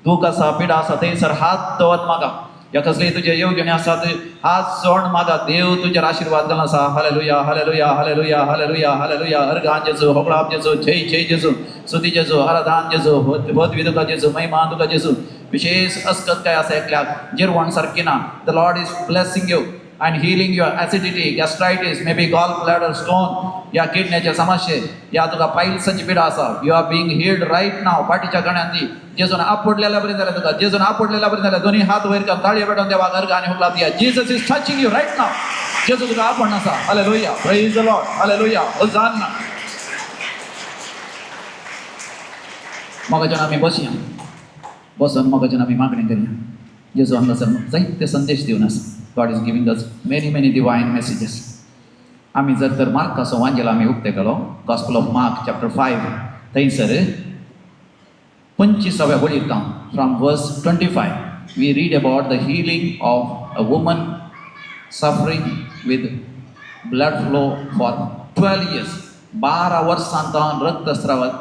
दूख आसा, पिडा आसा, थंयसर हात दवत मागा. या कसली तुजे येवजणी आसात, हात जोड मागा. देव तुजेर आशिर्वाद घालून आसा. Hallelujah, hallelujah, hallelujah, hallelujah, hallelujah. Organ जेजू, होगळाप जेजू, जय जय जेजू, स्तुती जेजू, आराधन जेजू, पदवी तुका जेजू, महिमा तुका जेजू. विशेष अस्कत काय आसा एकल्याक, जिरवण सारकी ना. The Lord is blessing you and healing your acidity, gastritis, maybe gallbladder stone, या किडनीचे समस्ये, या तुका पायल्साची पिडा आसा. You are being healed right now. पाठीच्या गण्यांनी जेजून आपडलेल्या बरें जालें तुका. जेजून आपडलेल्या बरें जालें. दोन्ही हात वयर कर, ताळयो पेटोवन देवाक अर्घ आनी होगळाप दिया. Jesus is touching you right now. जेजू तुका आपण आसा. Hallelujah, praise the Lord, hallelujah, hosanna. मोगाच्यान आमी बसया. बसून मोगाच्यान आमी मागणी करया. जेजू हांगासर जायते संदेश दिवन आसा. God is giving us many divine messages. आमी जर तर मार्काचो वांजेल आमी उक्ते केलो, गॉस्पल ऑफ मार्क चॅप्टर 5, थंयसर 25व्या वळीर from verse 25 we read about the healing of a woman suffering with blood flow for 12 years. 12 वर्सां तावन रक्तस्रावात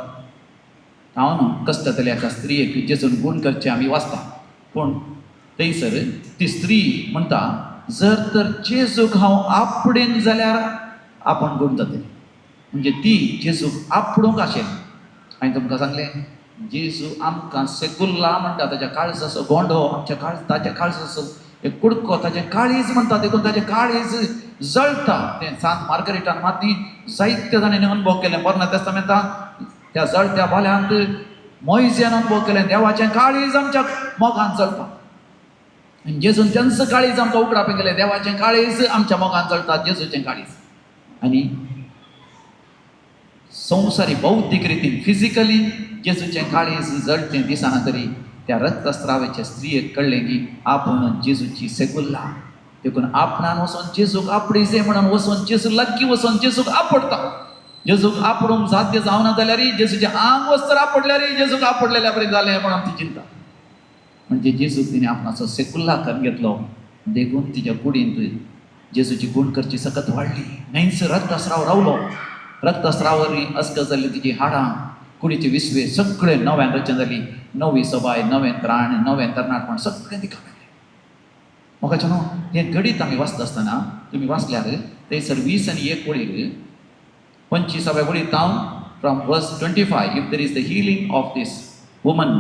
हांव कश्टतल्या एका स्त्रियेक जेजून गूण करचे आमी वाचता. पूण थंयसर ती स्त्री म्हणटा, जर तर जेजूक हांव आपडेन जाल्यार आपण गूण जातली. म्हणजे ती जेजूक आपडूंक आशें. हांवें तुमकां सांगलें, जेजू आमकां सेकुल्ला म्हणटा. ताच्या काळजाचो गोंडो, आमच्या ताच्या काळजाचो एक कुडको, ताचें काळीज म्हणटा. देखून ताचें काळीज जळटा. तें सांत मार्गरेटान माती जायत्या जाणांनी अनुभव केलें. पोरण्या तेस्तामेंतांत त्या जळत्या भाल्यांत मोइजेन अनुभव केलें. देवाचें काळीज आमच्या मोगान जळटा. जेजून त्यांचं काळीज आमकां उकडापे केलें. देवाचें काळीज आमच्या मोगान जळटा. जेजूचें काळीज. आनी संवसारी भौतीक रितीन फिजिकली जेजूचें काळीज जळटें दिसना तरी त्या रक्तस्रावाच्या स्त्रियेक कळलें की आपूण जेजूची सेगुल्ला. देखून आपणान वचून जेजूक आपडिजे म्हणून वचून जेजू लागीं वचून जेजूक आपडटा. जेजूक आपडूंक साध्य जावना जाल्यारय जेजूचें आंग वस्तर आपडल्यारय जेजूक आपडलेल्या बरें जालें म्हणून ती चिंता. म्हणजे जेजूक तिने आपणाचो सेकुल्ला करून घेतलो. देखून तिच्या कुडींत जेजूची गूण करची सकत वाडली. न्हंयच रक्तस्राव रावलो. रक्तस्रावरी अस्कत जाल्ली तिची हाडां, कुडीचे विसवे सगळे नव्यान रचना जाली. नवी सबाय, नवें त्राण, नवें तरणाटपण सगळें तिका मेळ्ळें. म्हाका न्हू हें घडीत आमी वाचता आसतना तुमी वाचल्यार थंयसर 20 आनी 1 वळीर 25व्या वळीर तावन from verse 25 if there is the healing of this woman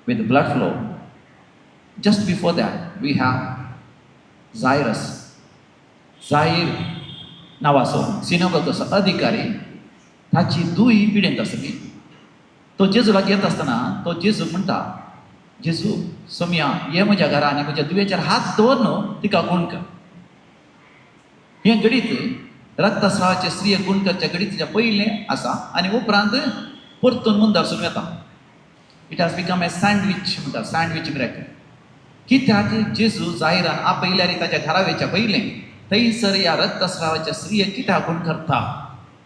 with blood flow. Just before that, we have Jairus. जायर नावाचो सिनेगोगाचो अधिकारी, ताची धूय पिडेंत आसली. तो जेजू लागीं येता आसतना तो जेजूक म्हणटा, जेजू सोम्या ये म्हज्या घरा आनी म्हज्या दुयेचेर हात दवर न्हू तिका गुण कर. हे घडीत रक्तस्रावाचे स्त्रिये गुण करच्या घडीत पयलें आसा आनी उपरांत परतून मुंदारसून येता. It has become a sandwich म्हणटा, सँडवीच मिरेकल. कित्याक जेजू जायरान आपयल्यार ताच्या घरा वयच्या पयलें थंयसर ह्या रक्तस्रावाच्या स्त्रिये कित्याक गुण करता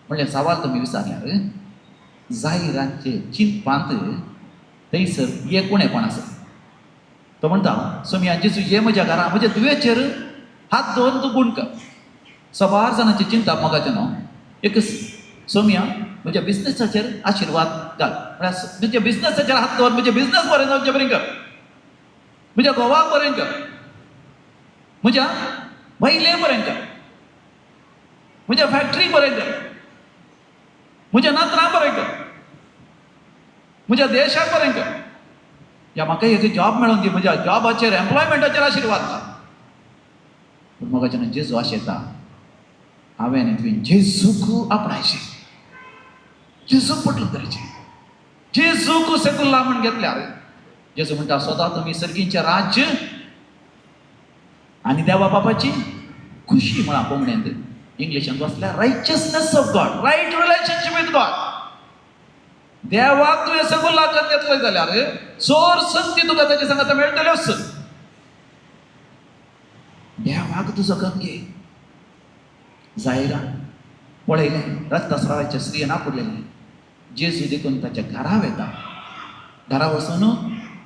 म्हणल्यार सवाल तुमी विचारल्यार जायराचे चिंतपांत थंयसर एकूणेपण आसा. तो म्हणटा सोम्या जेजू ये म्हज्या घरा म्हज्या दुयेचेर हात दवरून तूं गुण कर. सबार जाणांची चिंता मोगाचें न्हू. एक सोम्या म्हज्या बिझनेसाचेर आशिर्वाद घाल म्हळ्यार म्हज्या बिझनेसाचेर हात दवर, म्हजे बिझनेस बरें जावचे बरें कर, म्हज्या घोवाक बरें कर, म्हज्या बायलेक बरें कर, म्हज्या फॅक्टरीक बरें कर, म्हज्या नातरांक बरें कर, म्हज्या देशाक बरें कर. या म्हाका एक जॉब मेळोन दी, म्हज्या जॉबाचेर एम्प्लॉयमेंटाचेर आशिर्वाद घाल. पूण मोगाचें जेजू अशें येता हांवें आनी तुवें जेजूक आपणायचें, जेजूक पटलं करचें, जेजूक सेकुला म्हण घेतल्यार जेजू म्हणटा सदां तुमी सर्गींचें राज्य आनी देवा बापाची खुशी म्हणा कोंकणींत. इंग्लिशांत वाचल्यार righteousness of God, right relationship with God. देवाक तुवें सेकुला करत घेतलंय जाल्यार चोर संती तुका ताचे सांगात मेळटल्योच. देवाक तुजो गम घे. जायरान पळयलें रक्तस्रावाच्या स्त्रियेन आपयलें. जेजू देखून ताच्या घरा वेता. घरा वचून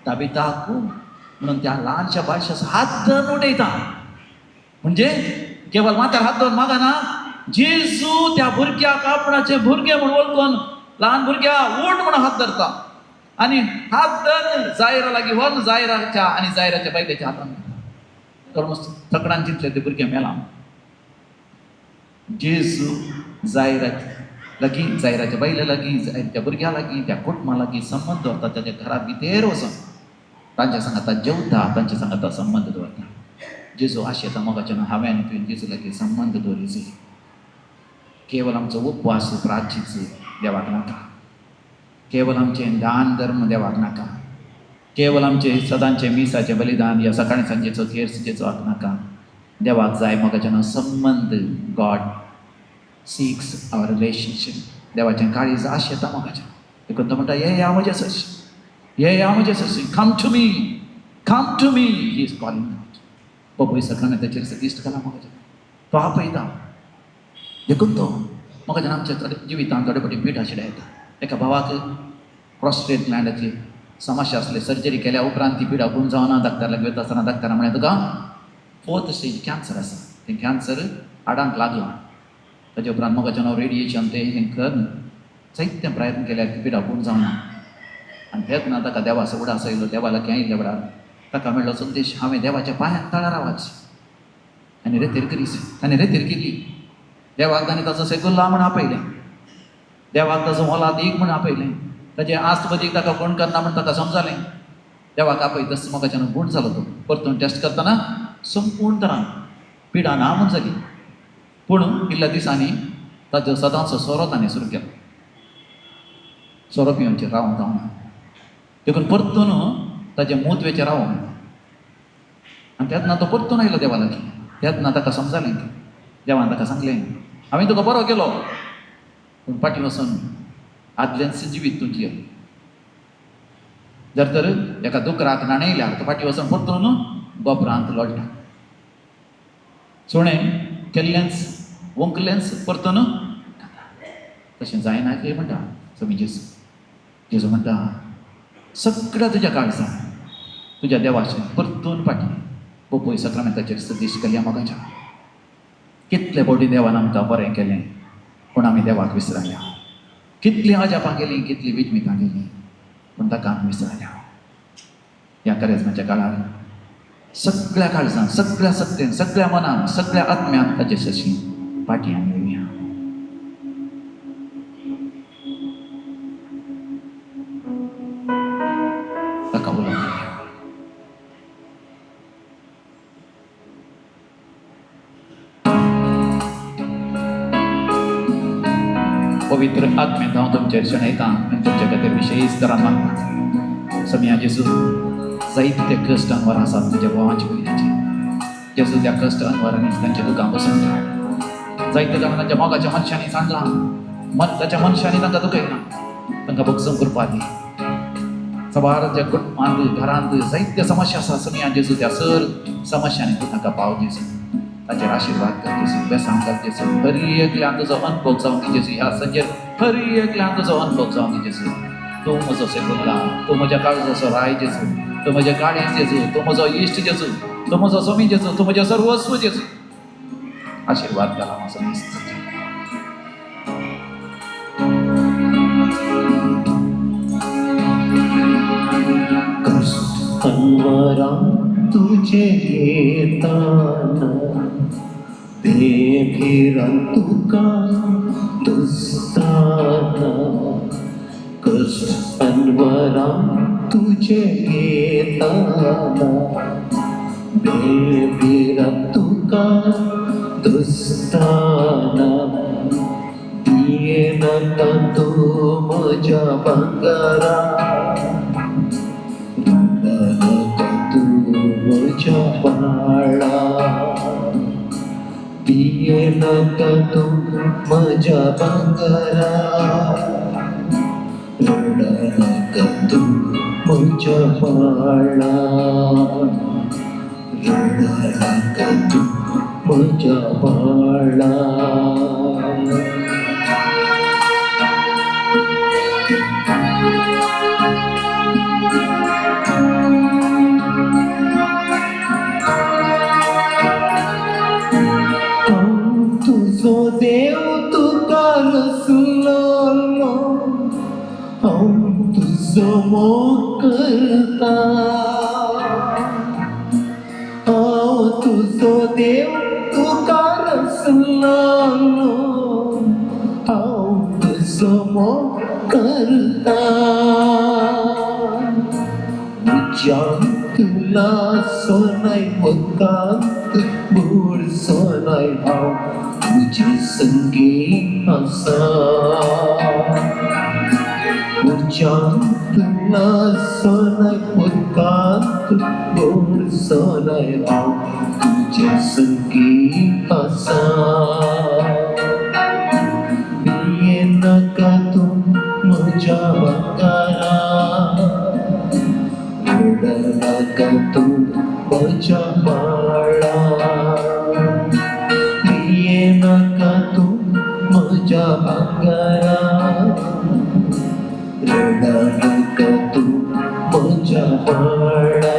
ताबिताक म्हणून त्या ल्हानशा बालशास हात धरून उडयता. म्हणजे केवळ माथ्यार हात धरून मागना, जेजू त्या भुरग्याक आपणाचे भुरगे म्हणून वळखून ल्हान भुरग्या उठ म्हणून हात धरता आनी हात धरून जायरा लागीं व्हरून जायराच्या आनी जायराच्या बायलेच्या हातान ऑलमोस्ट थकडान चिंतले ते भुरगे मेला. जेजू जायरा लागीं, जायराच्या बायले लागीं, जायराच्या भुरग्या लागीं, त्या कुटुंबा लागीं संबंध दवरता. ताच्या घरा भितर वचून तांच्या सांगाता जेवता, तांच्या सांगाता संबंध दवरता. जेजू अशें येता मोगाचें हांवें आनी तुवें जेजू लागीं संबंध दवरिचे. केवळ आमचो उपवास प्रार्थीच देवाक नाका, केवळ आमचें दान धर्म देवाक नाका, केवळ आमचे सदांचे मिसाचे बलिदान या सकाळी सांजेचो खेर सुचेचो नाका. देवाक जाय मोगाचें संबंध. गॉड सीक्स आवर रिलेशनशीप. देवाचें काळीज अशें येता मोगाचें. देखून तो म्हणटा ये या म्हजे सशी, ये या म्हजे Sashi, come to me, come to me. He is calling out. पपई सकाळी ताचेर दिश्ट केला मोगाचें. तो आपयता. देखून तो मोगाचें आमच्या जिवितांत थोडे फावटी पीठ आशिल्लें येता. एका भावाक प्रॉस्ट्रेट ग्लँडाची समस्या आसली. सर्जरी केल्या उपरांत ती पिडा गुण जावना. डाक्टर लागीं वता आसतना डाक्टरान म्हळें तुका 4th स्टेज कॅन्सर आसा. तें कॅन्सर हाडांक लागलां. ताचे उपरांत मोगाचें हांव रेडिएशन तें हें करून जायते प्रयत्न केल्यार ती पिडा गुण जावना. आनी तेन्ना ताका देवाचो उडास आयलो. देवा लागीं आयिल्ल्या वेळार ताका मेळ्ळो संदेश हांवें देवाच्या पांयां तळार रावच आनी रेतीर करीस. ताणें रेतीर केली. देवाक ताणें ताचो सेकुला म्हण आपयलें. देवाक ताचो मोलाद एक म्हण आपयलें. ताचे आस्तपदीक ताका गुण करना म्हण ताका समजालें. देवाक आपयतस मोगाचें गुण जालो तो. परतून टेस्ट करतना संपूर्ण तरान पिडा ना म्हूण जाली. पूण इल्ल्या दिसांनी ताचो सदांचो सोरो ताणें सुरू केलो. सोरो पिवचेर रावूंक जावना. देखून परतून ताचे मूतवेचेर रावूंक. आनी तेन्ना तो परतून आयलो देवा लागीं. तेन्ना ताका समजालें. देवान ताका सांगलें हांवें तुका बरो केलो पूण फाटीं वचून आदलेंच जिवीत तूं जिय. जर तर एका दुकराक नाणयल्यार तो फाटीं वचून परतून गोबरांत लोळटा. सुणें केल्लेंच वंकलेंच परतून तशें जायना की म्हणटा समी जेजू. जेजू म्हणटा सगळ्या तुज्या काळजान तुज्या देवाचें परतून फाटीं पपई सक्रामेंताचेर सदीश केल्या मोगाच्या. कितले फावटी देवान आमकां बरें केलें पूण आमी देवाक विसरल्या. कितलीं अजापां गेलीं, कितलीं विजमितां गेलीं पूण ताका आमी विसरल्या. ह्या करेजमाच्या काळार सगळ्या काळजान, सगळ्या सत्तेन, सगळ्या मनान, सगळ्या आत्म्यान ताचे सशी फाटीं आमी येवया. ताका उलोवंक मेळया. पवित्र आत्मेंत हांव तुमचेर शणयतां आनी तुमचे खातीर विशेश तरान मागता. समिया जेजू जायते कश्टांवर आसात तुज्या भावांचे भयणाचे. जेजू त्या कश्टांवरांनी तांचे दुकां बसून घाल. जायते जाणां तांच्या मोगाच्या मनशांनी सांडलां, ताच्या मनशांनी तांकां दुखयना, तांकां बगसून करपा दी. सवारच्या कुटुंबांत घरांत जायत्यो समस्या आसा सगळ्या जेजू त्या सर समस्यांनी तूं तांकां पाव जेजू. ताचेर आशिर्वाद कर जेजू, बेसांग कर जेजू. हर एकल्यान तुजो अनुभव जावं दी जेजू. ह्या संजेर हर एकल्यान तुजो अनुभव जावं दी जेजू. तूं म्हजो सेकुला, तूं म्हज्या काळजाचो राय जेजू, तूं म्हजें काळीज जेजू, तूं म्हजो इश्ट जेजू, तूं म्हजो स्वामी जेजू, तूं म्हजें सर्वस्व जेजू. आशिर्वाद घाला म्हाजो इश्ट. कन्वरा तुझे येताना ते फिरन तुका दुसताना. कष्ट कन्वरा तुझे येताना ते फिरन तुका दुसताना. येनका तू म्हज्या भांगरा, तुझ्या बाळा. पिये नका तू माझ्या भांगरा, रडा नका तू माझ्या बाळा. रडा नका तू माझ्या बाळा. तुझो देव तुका रसलो, हांव तुजो मोग करता. हांव तुजो देव तुका रसलो, हांव तुजो मोग करता. तुला सोनाय मुखांत मूळ सोनाय हांव तुझे संगी आसा. तुला सोनाय मुखांत मूळ सोनाय हांव तुझे संगी आसा. ये नका तू म्हज्या भांगरा, रडा तू म्हज्या बाळा. ये नका तू म्हज्या भांगरा, रडा नका तू म्हज्या बाळा.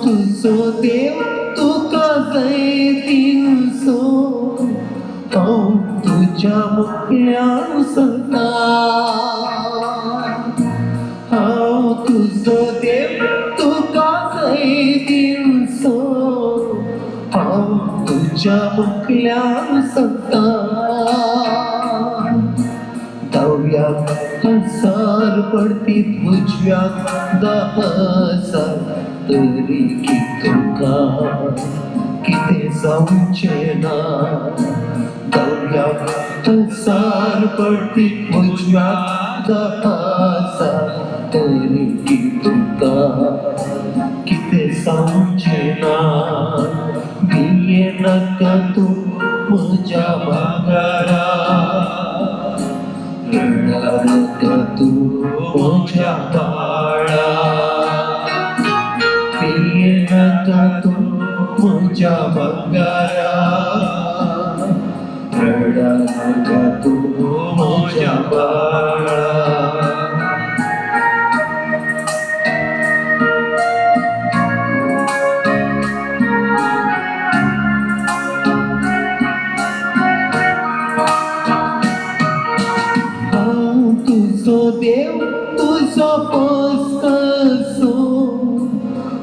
तुझो देव तुका जाय दिवसो, हांव तुज्या मुखल्यान सांगता. हांव तुजो देव तुका जाय दिवसो, हांव तुज्या मुखल्यान सांगता. दाव्याक हजार पडतीत उजव्याक 10,000, तरी की तुका कितें जावचें ना. दाव्याक हजार पडतीत उजव्याक 10,000, तरी की तुका कितें जावचें ना. भिये नका तू म्हज्या भांगरा, रडा नका तू म्हज्या बाळा. पिये नका तू म्हज्या भांगरा, रडा नका तू म्हज्या बाळा. तुजो देव तुजो पोसकसो,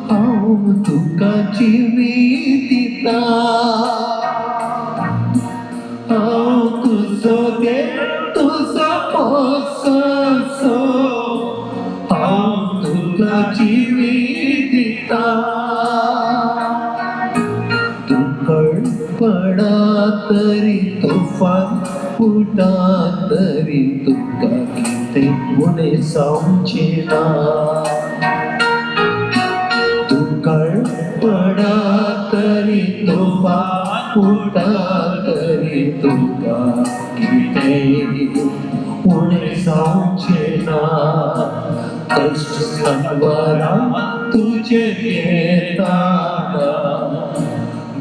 हांव तुका जिवीत दिता. हांव तुजो देव तुजो पोसकसो, पडा तरी तुफान फुटा तरी तुका किते उणे जावचे ना तुकाळ पडा तरी तुफान फुटा तरी तुका किते उणे जावचे ना कष्ट संवरा तुझे येताना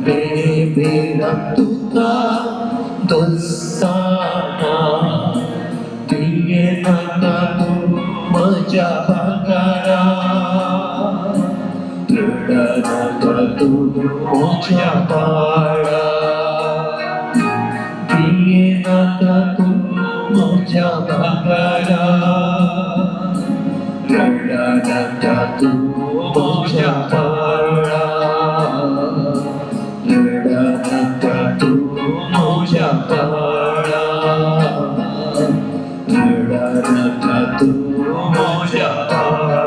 बेबेरा तुका दोस्ताना दिये नाका तू माझ्या भागारा रडा नाका तू माझ्या बाळा दिये नाका तू माझ्या भागारा रडा नाका तू माझ्या बाळा रडा नाका तू माझ्या बाळा रडा नाका तू माझ्या बाळा.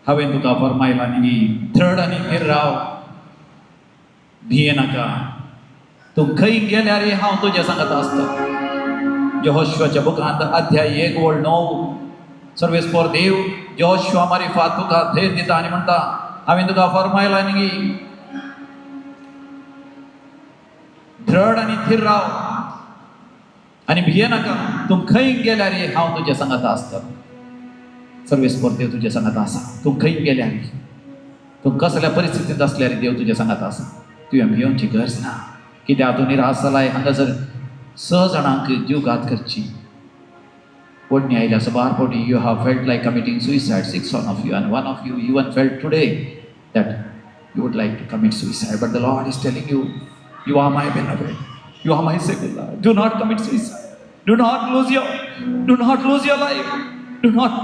हांवें तुका फरमायलां न्ही थर्ड आनी फिर राव भिये नाका तूं खंय गेल्यार हांव तुज्या सांगात आसता. यहोशुआच्या बुकांत अध्याय 1:9 सर्वेस फॉर देव यहोशुआ मारिफात तुका धैर्य दिता आनी म्हणटा हांवें तुका फरमायलां न्ही धड आनी थीर राव आनी भिये नाका तूं खंय गेल्यार हांव तुज्या सांगात आसता. सर्वेस फॉर देव तुज्या सांगात आसा. तूं खंय गेल्यार तूं कसल्या परिस्थितींत आसल्यार देव तुज्या सांगात आसा. तुवें भियोवची गरज ना कित्याक तूं निराश जालाय हांगासर 6 जाणांक जीव घात करची ओडणी आयल्या सबार पोटी you have felt like committing suicide 6 of you and 1 of you even felt today that you would like to commit suicide, but the Lord is telling you, you are my beloved, you are my Savior. Do not commit suicide. Do not lose your life. Do not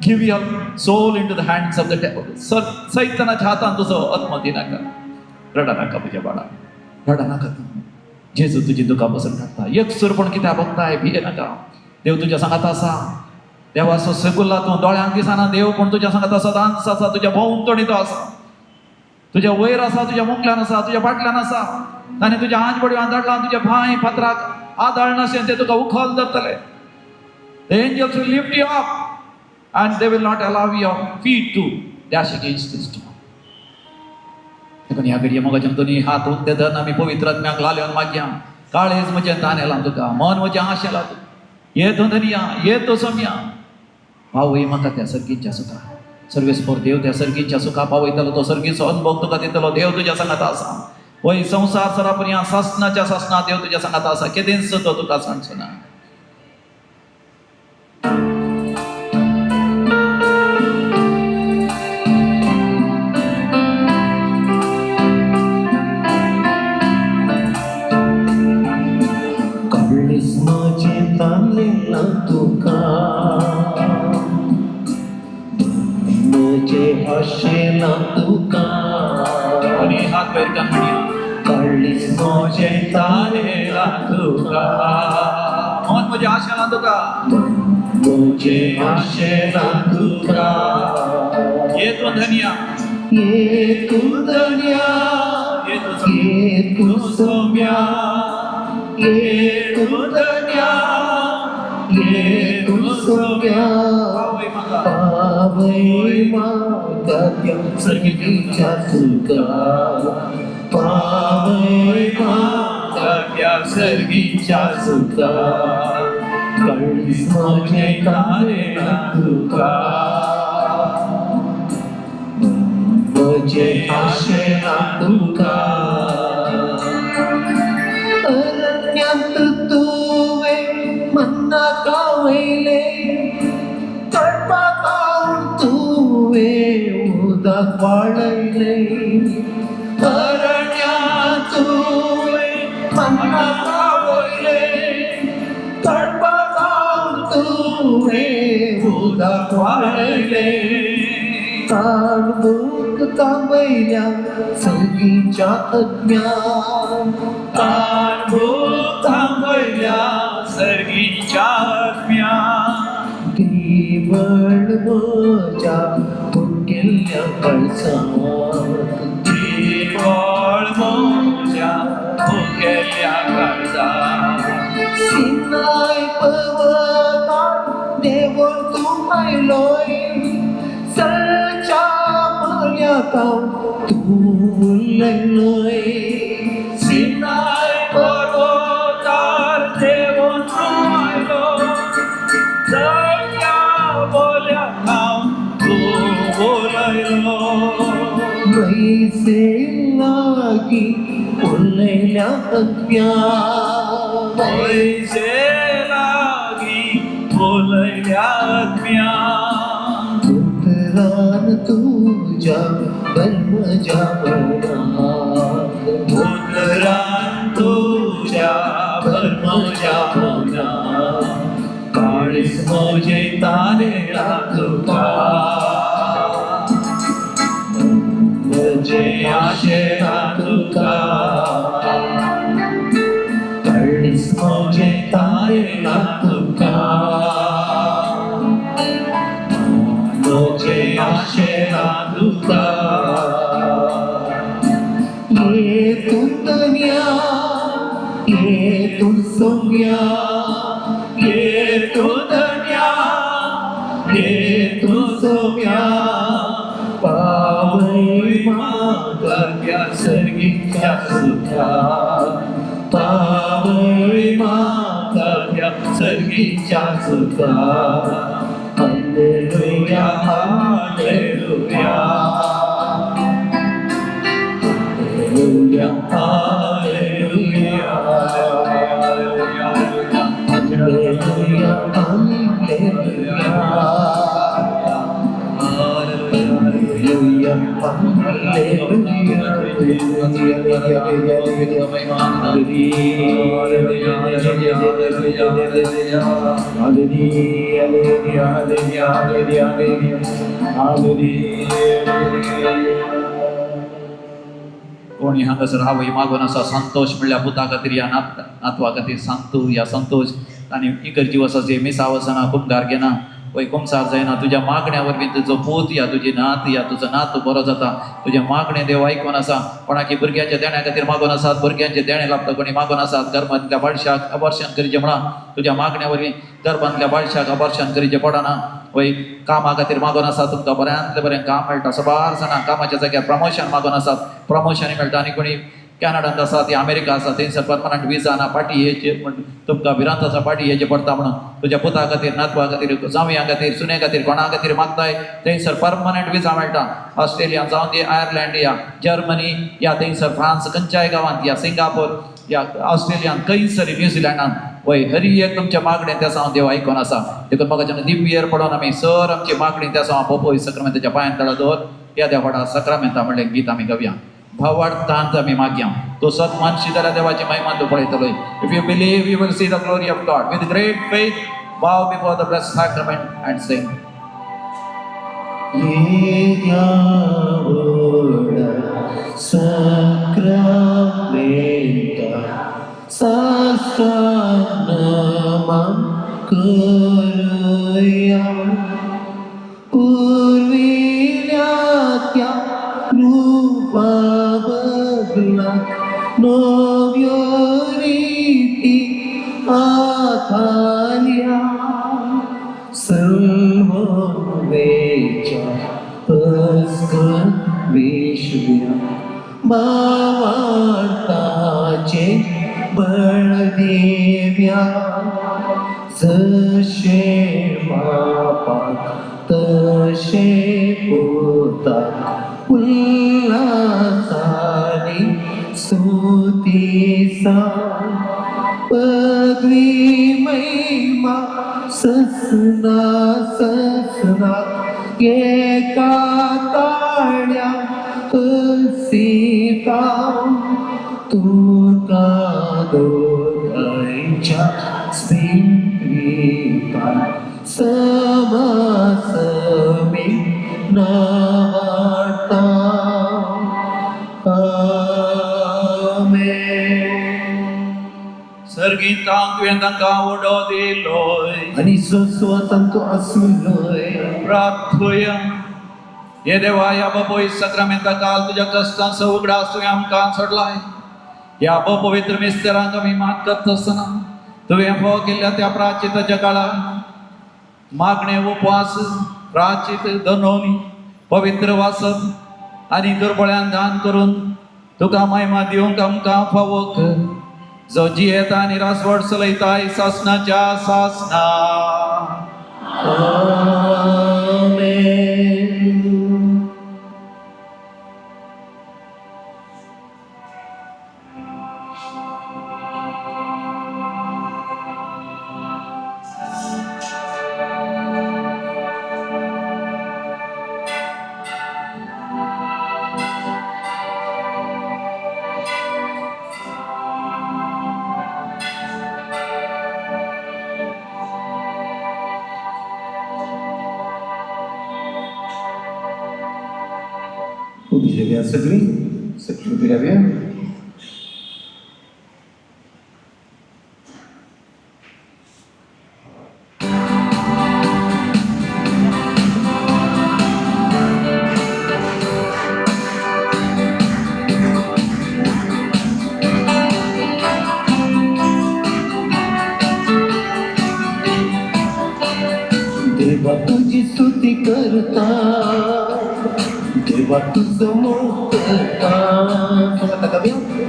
give your soul into the hands of the devil. So सैतानाच्या हातान तुझो आत्मा दी नाका. रडा नाका तुझ्या बाळा, रडा नाका तू. जेजू तुझी दुखा बसून काढता. एकसूर पण कित्याक बघताय भिये नाका. देव तुझ्या सांगात आसा. देवाचो सगुल्ला तूं दोळ्यांक दिसना देव पण तुज्या सांगात सदांच आसा. तुज्या भोंवतणी तो आसा. तुज्या वयर आसा, तुज्या मुखल्यान आसा, तुज्या फाटल्यान आसा. ताणें तुज्या आंजबडी आंदळला तुज्या भाय फातराक आदळनाशें ते तुका उखल धरतले. The angels will lift you up and they will not allow your feet to dash against the stone. देखून ह्या घडये मोगाच्यान दोनी हात उक्ते धरून आमी पवित्र आत्म्याक लाल्योन मागया. काळेज म्हजें तानेलां तुका, मन म्हजें आशेलां तुका. ये तो धनिया, ये तो सोम्या. पावय म्हाका त्या सर्गीच्या सुखा. सर्वेस फॉर देव त्या सर्गीच्या सुखा पावयतलो. तो सर्गीचो अनुभव तुका दितलो. देव तुज्या सांगात आसा. वय संवसार सरापर्यंत सासनाच्या सासना देव तुज्या सांगात आसा. केदेंच तो तुका सांगचो ना. तुका म्हजे आशेला तुका आणि हात वयर कान म्हणया काडलीस म्हजे तारेला तुका मन म्हजे आशेला तुका म्हजे आशेला तुका ये तू धनिया ये तू धन्या ये तू सौम्या ये तू धन्या ये तू सौम्या पावई माता त्या सर्गीच्या सुखा पावई माता त्या सर्गीच्या सुखा कळलीस माझे तारेला तुका म्हजे आशेला तुका अरण्यात तुवे मन्ना गावले तळपातावून तुवे उदक वाळयले अरण्यात तुवे मन्ना गावले तळपातावून तुवे उदक वाळयले तांबूक तांबैल्या सर्गीच्या अज्ञान तांबूक थांबल्या सर्गीच्या आत्म्या देवळ म्हज्या फुटकेल्ल्या या कळसात केवळ मोज्या मुखेल्या काळजात सिनाय पर्वतार देव तू आयलोय सरच्या मर्यादांत तू उरलेलोय सिनाय पर्वतार देव तूं आयलो सगळ्या बोल्या तूं बोलयलो मैसे लागी उरलेल्या अज्ञा पैसे लागी बोलयल्या ज्ञान उतरान तुझ्या बर्मजा मनात उतरान तुझ्या भरमजा मनात काळीस म्हजे तारेला तुका म्हजे आशेला तुका काळीस म्हजे तारेला तुका म्हजे आशेला तुका ये तू तन्या ये तू सोम्या ये तू धन्या ये तू सौम्या पावई मागल्या सर्गीच्या सुखा पावई मागल्या सर्गीच्या सुखा hallelujah hallelujah hallelujah hallelujah hallelujah hallelujah कोणी हांगासर हावय मागून असा संतोष म्हणल्या पुता खातीर या नातवा खातीर सांगतू या संतोष आनी इकडची वसाचे मिसाव आसना कुमगार घेना वय कुमसार जायना तुज्या मागण्या वरवीं तुजो पूत या तुजी नात या तुजो नात बरो जाता तुजे मागणे देव आयकून आसा कोणाकी भुरग्यांच्या देण्या खातीर मागून आसात भुरग्यांचे देणे लागता कोणी मागून आसात गर्भांतल्या बाळशाक अबॉर्शन करीचे म्हणा तुज्या मागण्या वरवीं गर्भांतल्या बाळशाक अबॉर्शन करीचे पडना वय कामा खातीर मागून आसा तुमकां बऱ्यांतले बरें काम मेळटा सबार जाणां कामाच्या जाग्यार प्रमोशन मागून आसात प्रमोशनूय मेळटा आनी कोणी कॅनडांत आसा ती अमेरिका आसा थंयसर परमनंट विजा ना पार्टी हेचे तुमकां भिरांत आसा पार्टी हेचे पडटा म्हणून तुज्या पुता खातीर नातवा खातीर जावयां खातीर सुने खातीर कोणा खातीर मागताय थंयसर परमनंट विजा मेळटा ऑस्ट्रेलिया जावं दी आयर्लंड या जर्मनी या थंयसर फ्रांस खंयच्याय गांवांत या सिंगापूर या ऑस्ट्रेलियान खंयसर न्यूझिलंडान वय हरी एक तुमच्या मागणें त्या सावन देव आयकोन आसा देखून म्हाका जेन्ना दिव्यर पडोन आमी सर आमची मागणी त्या सावन पोपोय सक्रामेंताच्या पांयां तळा दवर या देवाडा सक्रामेंता म्हणलें गीत आमी गावया भावार्थांत आमी मागया तो सत मानशी जाल्यार देवाची महिमा तूं पळयतलो if you believe you will see the glory of God with great faith bow before the blessed sacrament and sing. आधार्या सर्व वेच्या विश्व्या भावार्थाचे बळदेव्या जशे बापाक तशे पोताक उल्हासाने स्तुतीसा पदवी महिमा ससना ससना एका ताळ्या सीता तुका दोघांच्या स्वीकृता समासमी नावार्ता सर्गीतांक तुवें तांकां उडो दिलोय आणि स्वतांक आसलोय प्रार्थुया हे देवा या बापोई सक्रामेंता काल तुझ्या कष्टांचा उघडास तुवें आमकां सोडलाय. या पवित्र मिस्तेरांक आमी मात करता आसतना तुवें फोव केल्ल्या त्या प्राचिताच्या काळार मागणे उपवास प्राचित दोनोनी पवित्र वासप आनी दुर्बळ्यान दान करून तुका महिमा दिवंक आमकां फावो कर. जो जियेता आनी रासवड चलयताय सासणाच्या सासना. आमेन. उभी राहूया सगळी उभी राहूया. देवा तुझी स्तुती करता, देवा तुझं मोठता.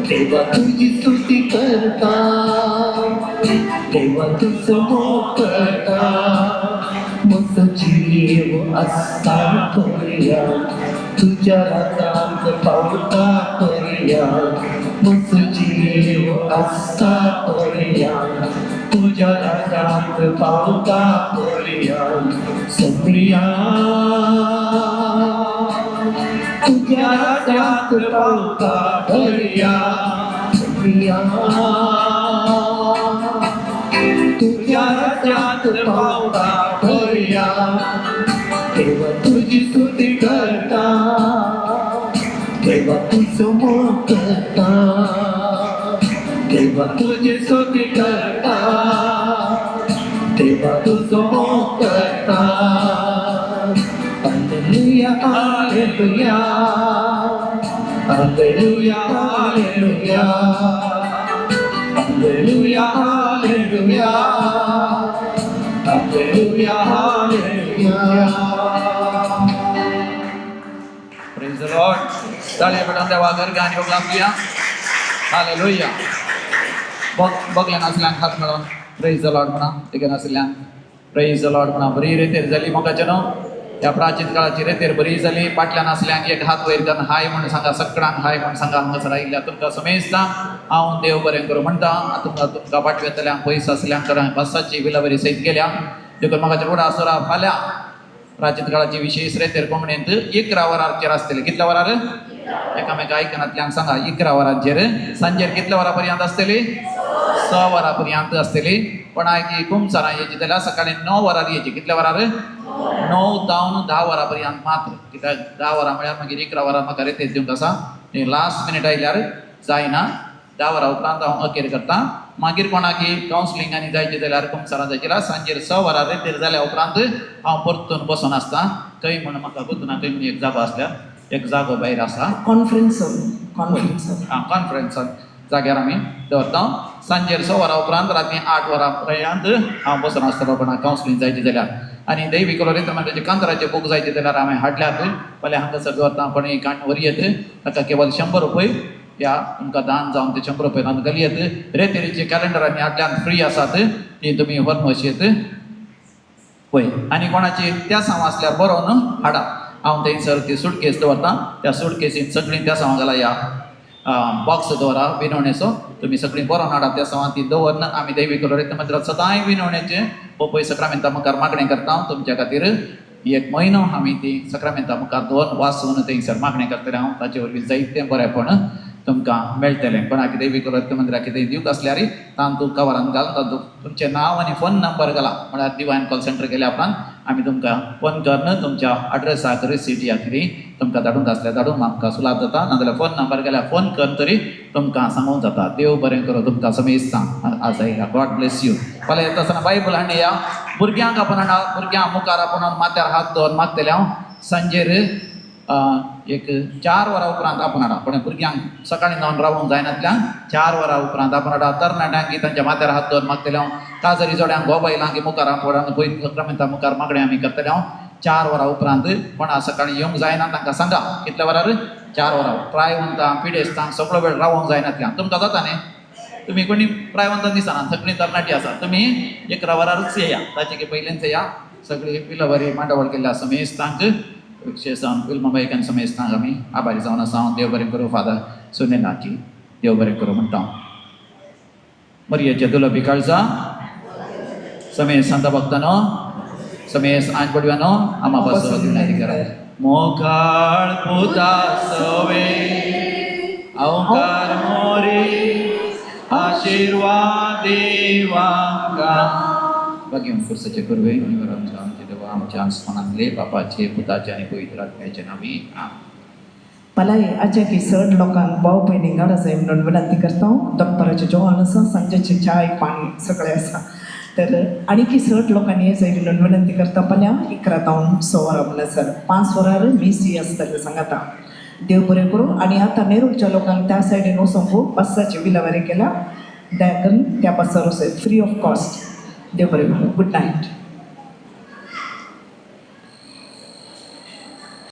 देवा तुझी स्तुती करता, देवा तुझं मोठता. मग जीव असा करूया तुझ्या रागात पावता करूया. मग जीव असा करूया तुझ्या रागात पावता करूया. सप्रिया तुझ्या रागात पावता करूया. सप्रिया तुझ्या रागात पावता करूया. देवा तुझी स्तुती करता, देवा तुझं मोठता. देवा तुझी स्तुती करता, देवा तुझं मोठता. Hallelujah hallelujah hallelujah hallelujah hallelujah hallelujah hallelujah hallelujah. Praise the Lord. टाळ्या पडून देवा गर्गान योग लागूया. हालेलुया. बघल्या नासल्यांक हात मेळोन प्रेज द लॉर्ड म्हणा. तेगे नासल्यांक प्रेज द लॉर्ड म्हणा. बरी रेतेर जाली मोगाचें न्हू. त्या प्राचीन काळाची रेतेर बरी जाली. फाटल्यान आसल्यांक एक हात वयर करून हाय म्हण सांगा. सगळ्यांक हाय म्हण सांगा. हांगासर आयिल्ल्या तुमकां समेजता हांव देव बरें करूं म्हणटा. तुमकां फाटल्या येतल्यांक पयस आसल्यांक बसाची बिलां बरी सयत गेल्या. देखून म्हाका रोडा सोरा फाल्यां प्राचीन काळाची विशेष रेतेर कोंकणींत 11 वरांचेर आसतले. कितल्या वरार? एकामेका आयकनातल्यांक सांगा. 11 वरांचेर. सांजेर कितल्या वरां पर्यंत आसतली? 6 वरां पर्यंत आसतली. पण आयची कुमसारां येयची जाल्यार सकाळीं 9 वरार येयची. कितल्या वरार? 9 जावन 10 वरां पर्यंत मात्र. कित्याक 10 वरां म्हळ्यार मागीर 11 वरां म्हाका रेतेर दिवंक आसा. लास्ट मिनीट आयल्यार जायना. 10 वरां उपरांत हांव अखेर करता. मागीर कोणाकी कावन्सिलिंगांनी जायचे जाल्यार कुमसारां जायचे जाल्यार सांजेर 6 वरां रेतेर जाल्या उपरांत हांव परतून बसून आसता. थंय म्हण म्हाका गुंतना थंय म्हण एक जागो आसल्यार एक जागो भायर आसा. कॉन्फरन्स कॉन्फरन्सान जाग्यार आमी दवरता. सांजेर 6 वरां उपरांत राती 8 वरां पर्यंत हांव बसून आसतलो कोणाक कावन्सिलींग जायची जाल्यार. आनी दैवी कलोरितमाचे कांतराचे बूक जायचे जाल्यार हांवें हाडल्यात. फाल्यां हांगासर दवरता. पण ही व्हरयेत. ताका केवळ 100 रुपये या तुमकां दान जावन ते 100 रुपये घालयेत. रेतेरीचे कॅलेंडरांनी हाडल्यान फ्री आसात. ती तुमी व्हरून वचयेत पळय. आनी कोणाची त्या सांव आसल्यार बरोवन हाडा. हांव थंयसर ती सुटकेस दवरता. त्या सुटकेसीन सगळीं त्या सांव घाला. या बॉक्स दवरा विनवणेचो. तुमी सगळीं बरोवन हाडा. त्या सांवां ती दवरन आमी दैवी कलोरित मंदिरांत सदांय विनवणेचे पपय सक्रामेंता मुखार मागणें करता. तुमच्या खातीर 1 म्हयनो आमी ती सक्रामेंता मुखार दवरून वाचून थंयसर मागणें करतले. हांव ताचे वरवीं जायतें बरेंपण तुमकां मेळटलें. कोणाक दैवी कलोरित मंदिराक कितें दिवंक आसल्यार तांतूं कवरान घाल. तातूंत तुमचें नांव आनी फोन नंबर घाला. म्हळ्यार डिवायन कॉल सेंटर गेल्या उपरांत आमी तुमकां फोन करून तुमच्या एड्रेसाक रिसीट या कितें तुमकां धाडूंक आसल्यार धाडूंक आमकां सुलाद जाता. नाजाल्यार फोन नंबर गेल्यार फोन करून तरी तुमकां सांगूंक जाता. देव बरें करूं तुमकां समेज आज आयला. God bless you. फाल्यां येता आसतना बायबल हाडून या. भुरग्यांक आपण हाडा. भुरग्यां मुखार आपण माथ्यार हात दवरून मागतले हांव. सांजेर एक 4 वरां उपरांत आपण हाडा पण भुरग्यांक सकाळीं 9 रावूंक जायनातल्यान 4 वरां उपरांत आपण हाडा तरणाट्यांक की तांच्या माथ्यार हात दवर मागतले हांव काजरी जोड्यांक गोबायलांक की मुखार फुडान पळय सक्रमेंता मुखार मागणे आमी करतले हांव 4 वरां उपरांत कोणा सकाळीं येवंक जायना तांकां सांगा कितल्या वरार 4 वरां प्रायवंतांक पिडेस्तांक सगळो वेळ रावोंक जायनातल्यान तुमकां जाता न्ही तुमी कोणी प्रायवंतान दिसना सगळीं तरणाटी आसा तुमी 11 वरारच येया ताचे की पयलींच येया सगळी पिलवरी मांडवळ केल्ल्या समेस्तांक विशेषान फिल्माबाईकान समेस्तांक आमी आभारी जावन आसा हांव देव बरें करूं फादर सुनीलाची देव बरें करूं म्हणटा हांव मरयेचे दुलबी काळजा समेस सांता भक्तानो समेस आंज पडव्यानो आमा पासो दिवनाची करा मोकाळ पुता सवे अवकार मोरी आशीर्वाद देवांका भाग्यम कुर्साचे करवे आमचे देवा आमच्या आसमानातले बापाचे पुताचे आणि पवित्र आत्म्याचे नावी आमेन. मला आजच्या की चड लोकांक भाव भयणी गाड आसा म्हणून विनंती करता दनपाराचें जेवण आसा सांजेचें चाय पाणी सगळें आसा तर आनी की चड लोकांनी हे जाय म्हणून विनंती करता फाल्यां 11 तावन 6 वरां म्हणसर 5 वरार मिसी आसतलें सांगाता देव बरें करूं आनी आतां नेरूळच्या लोकांक त्या सायडीन वचोंक बसाची विलावारी केला त्या बसार वचत फ्री ऑफ कॉस्ट देव बरें करूं गुड नायट.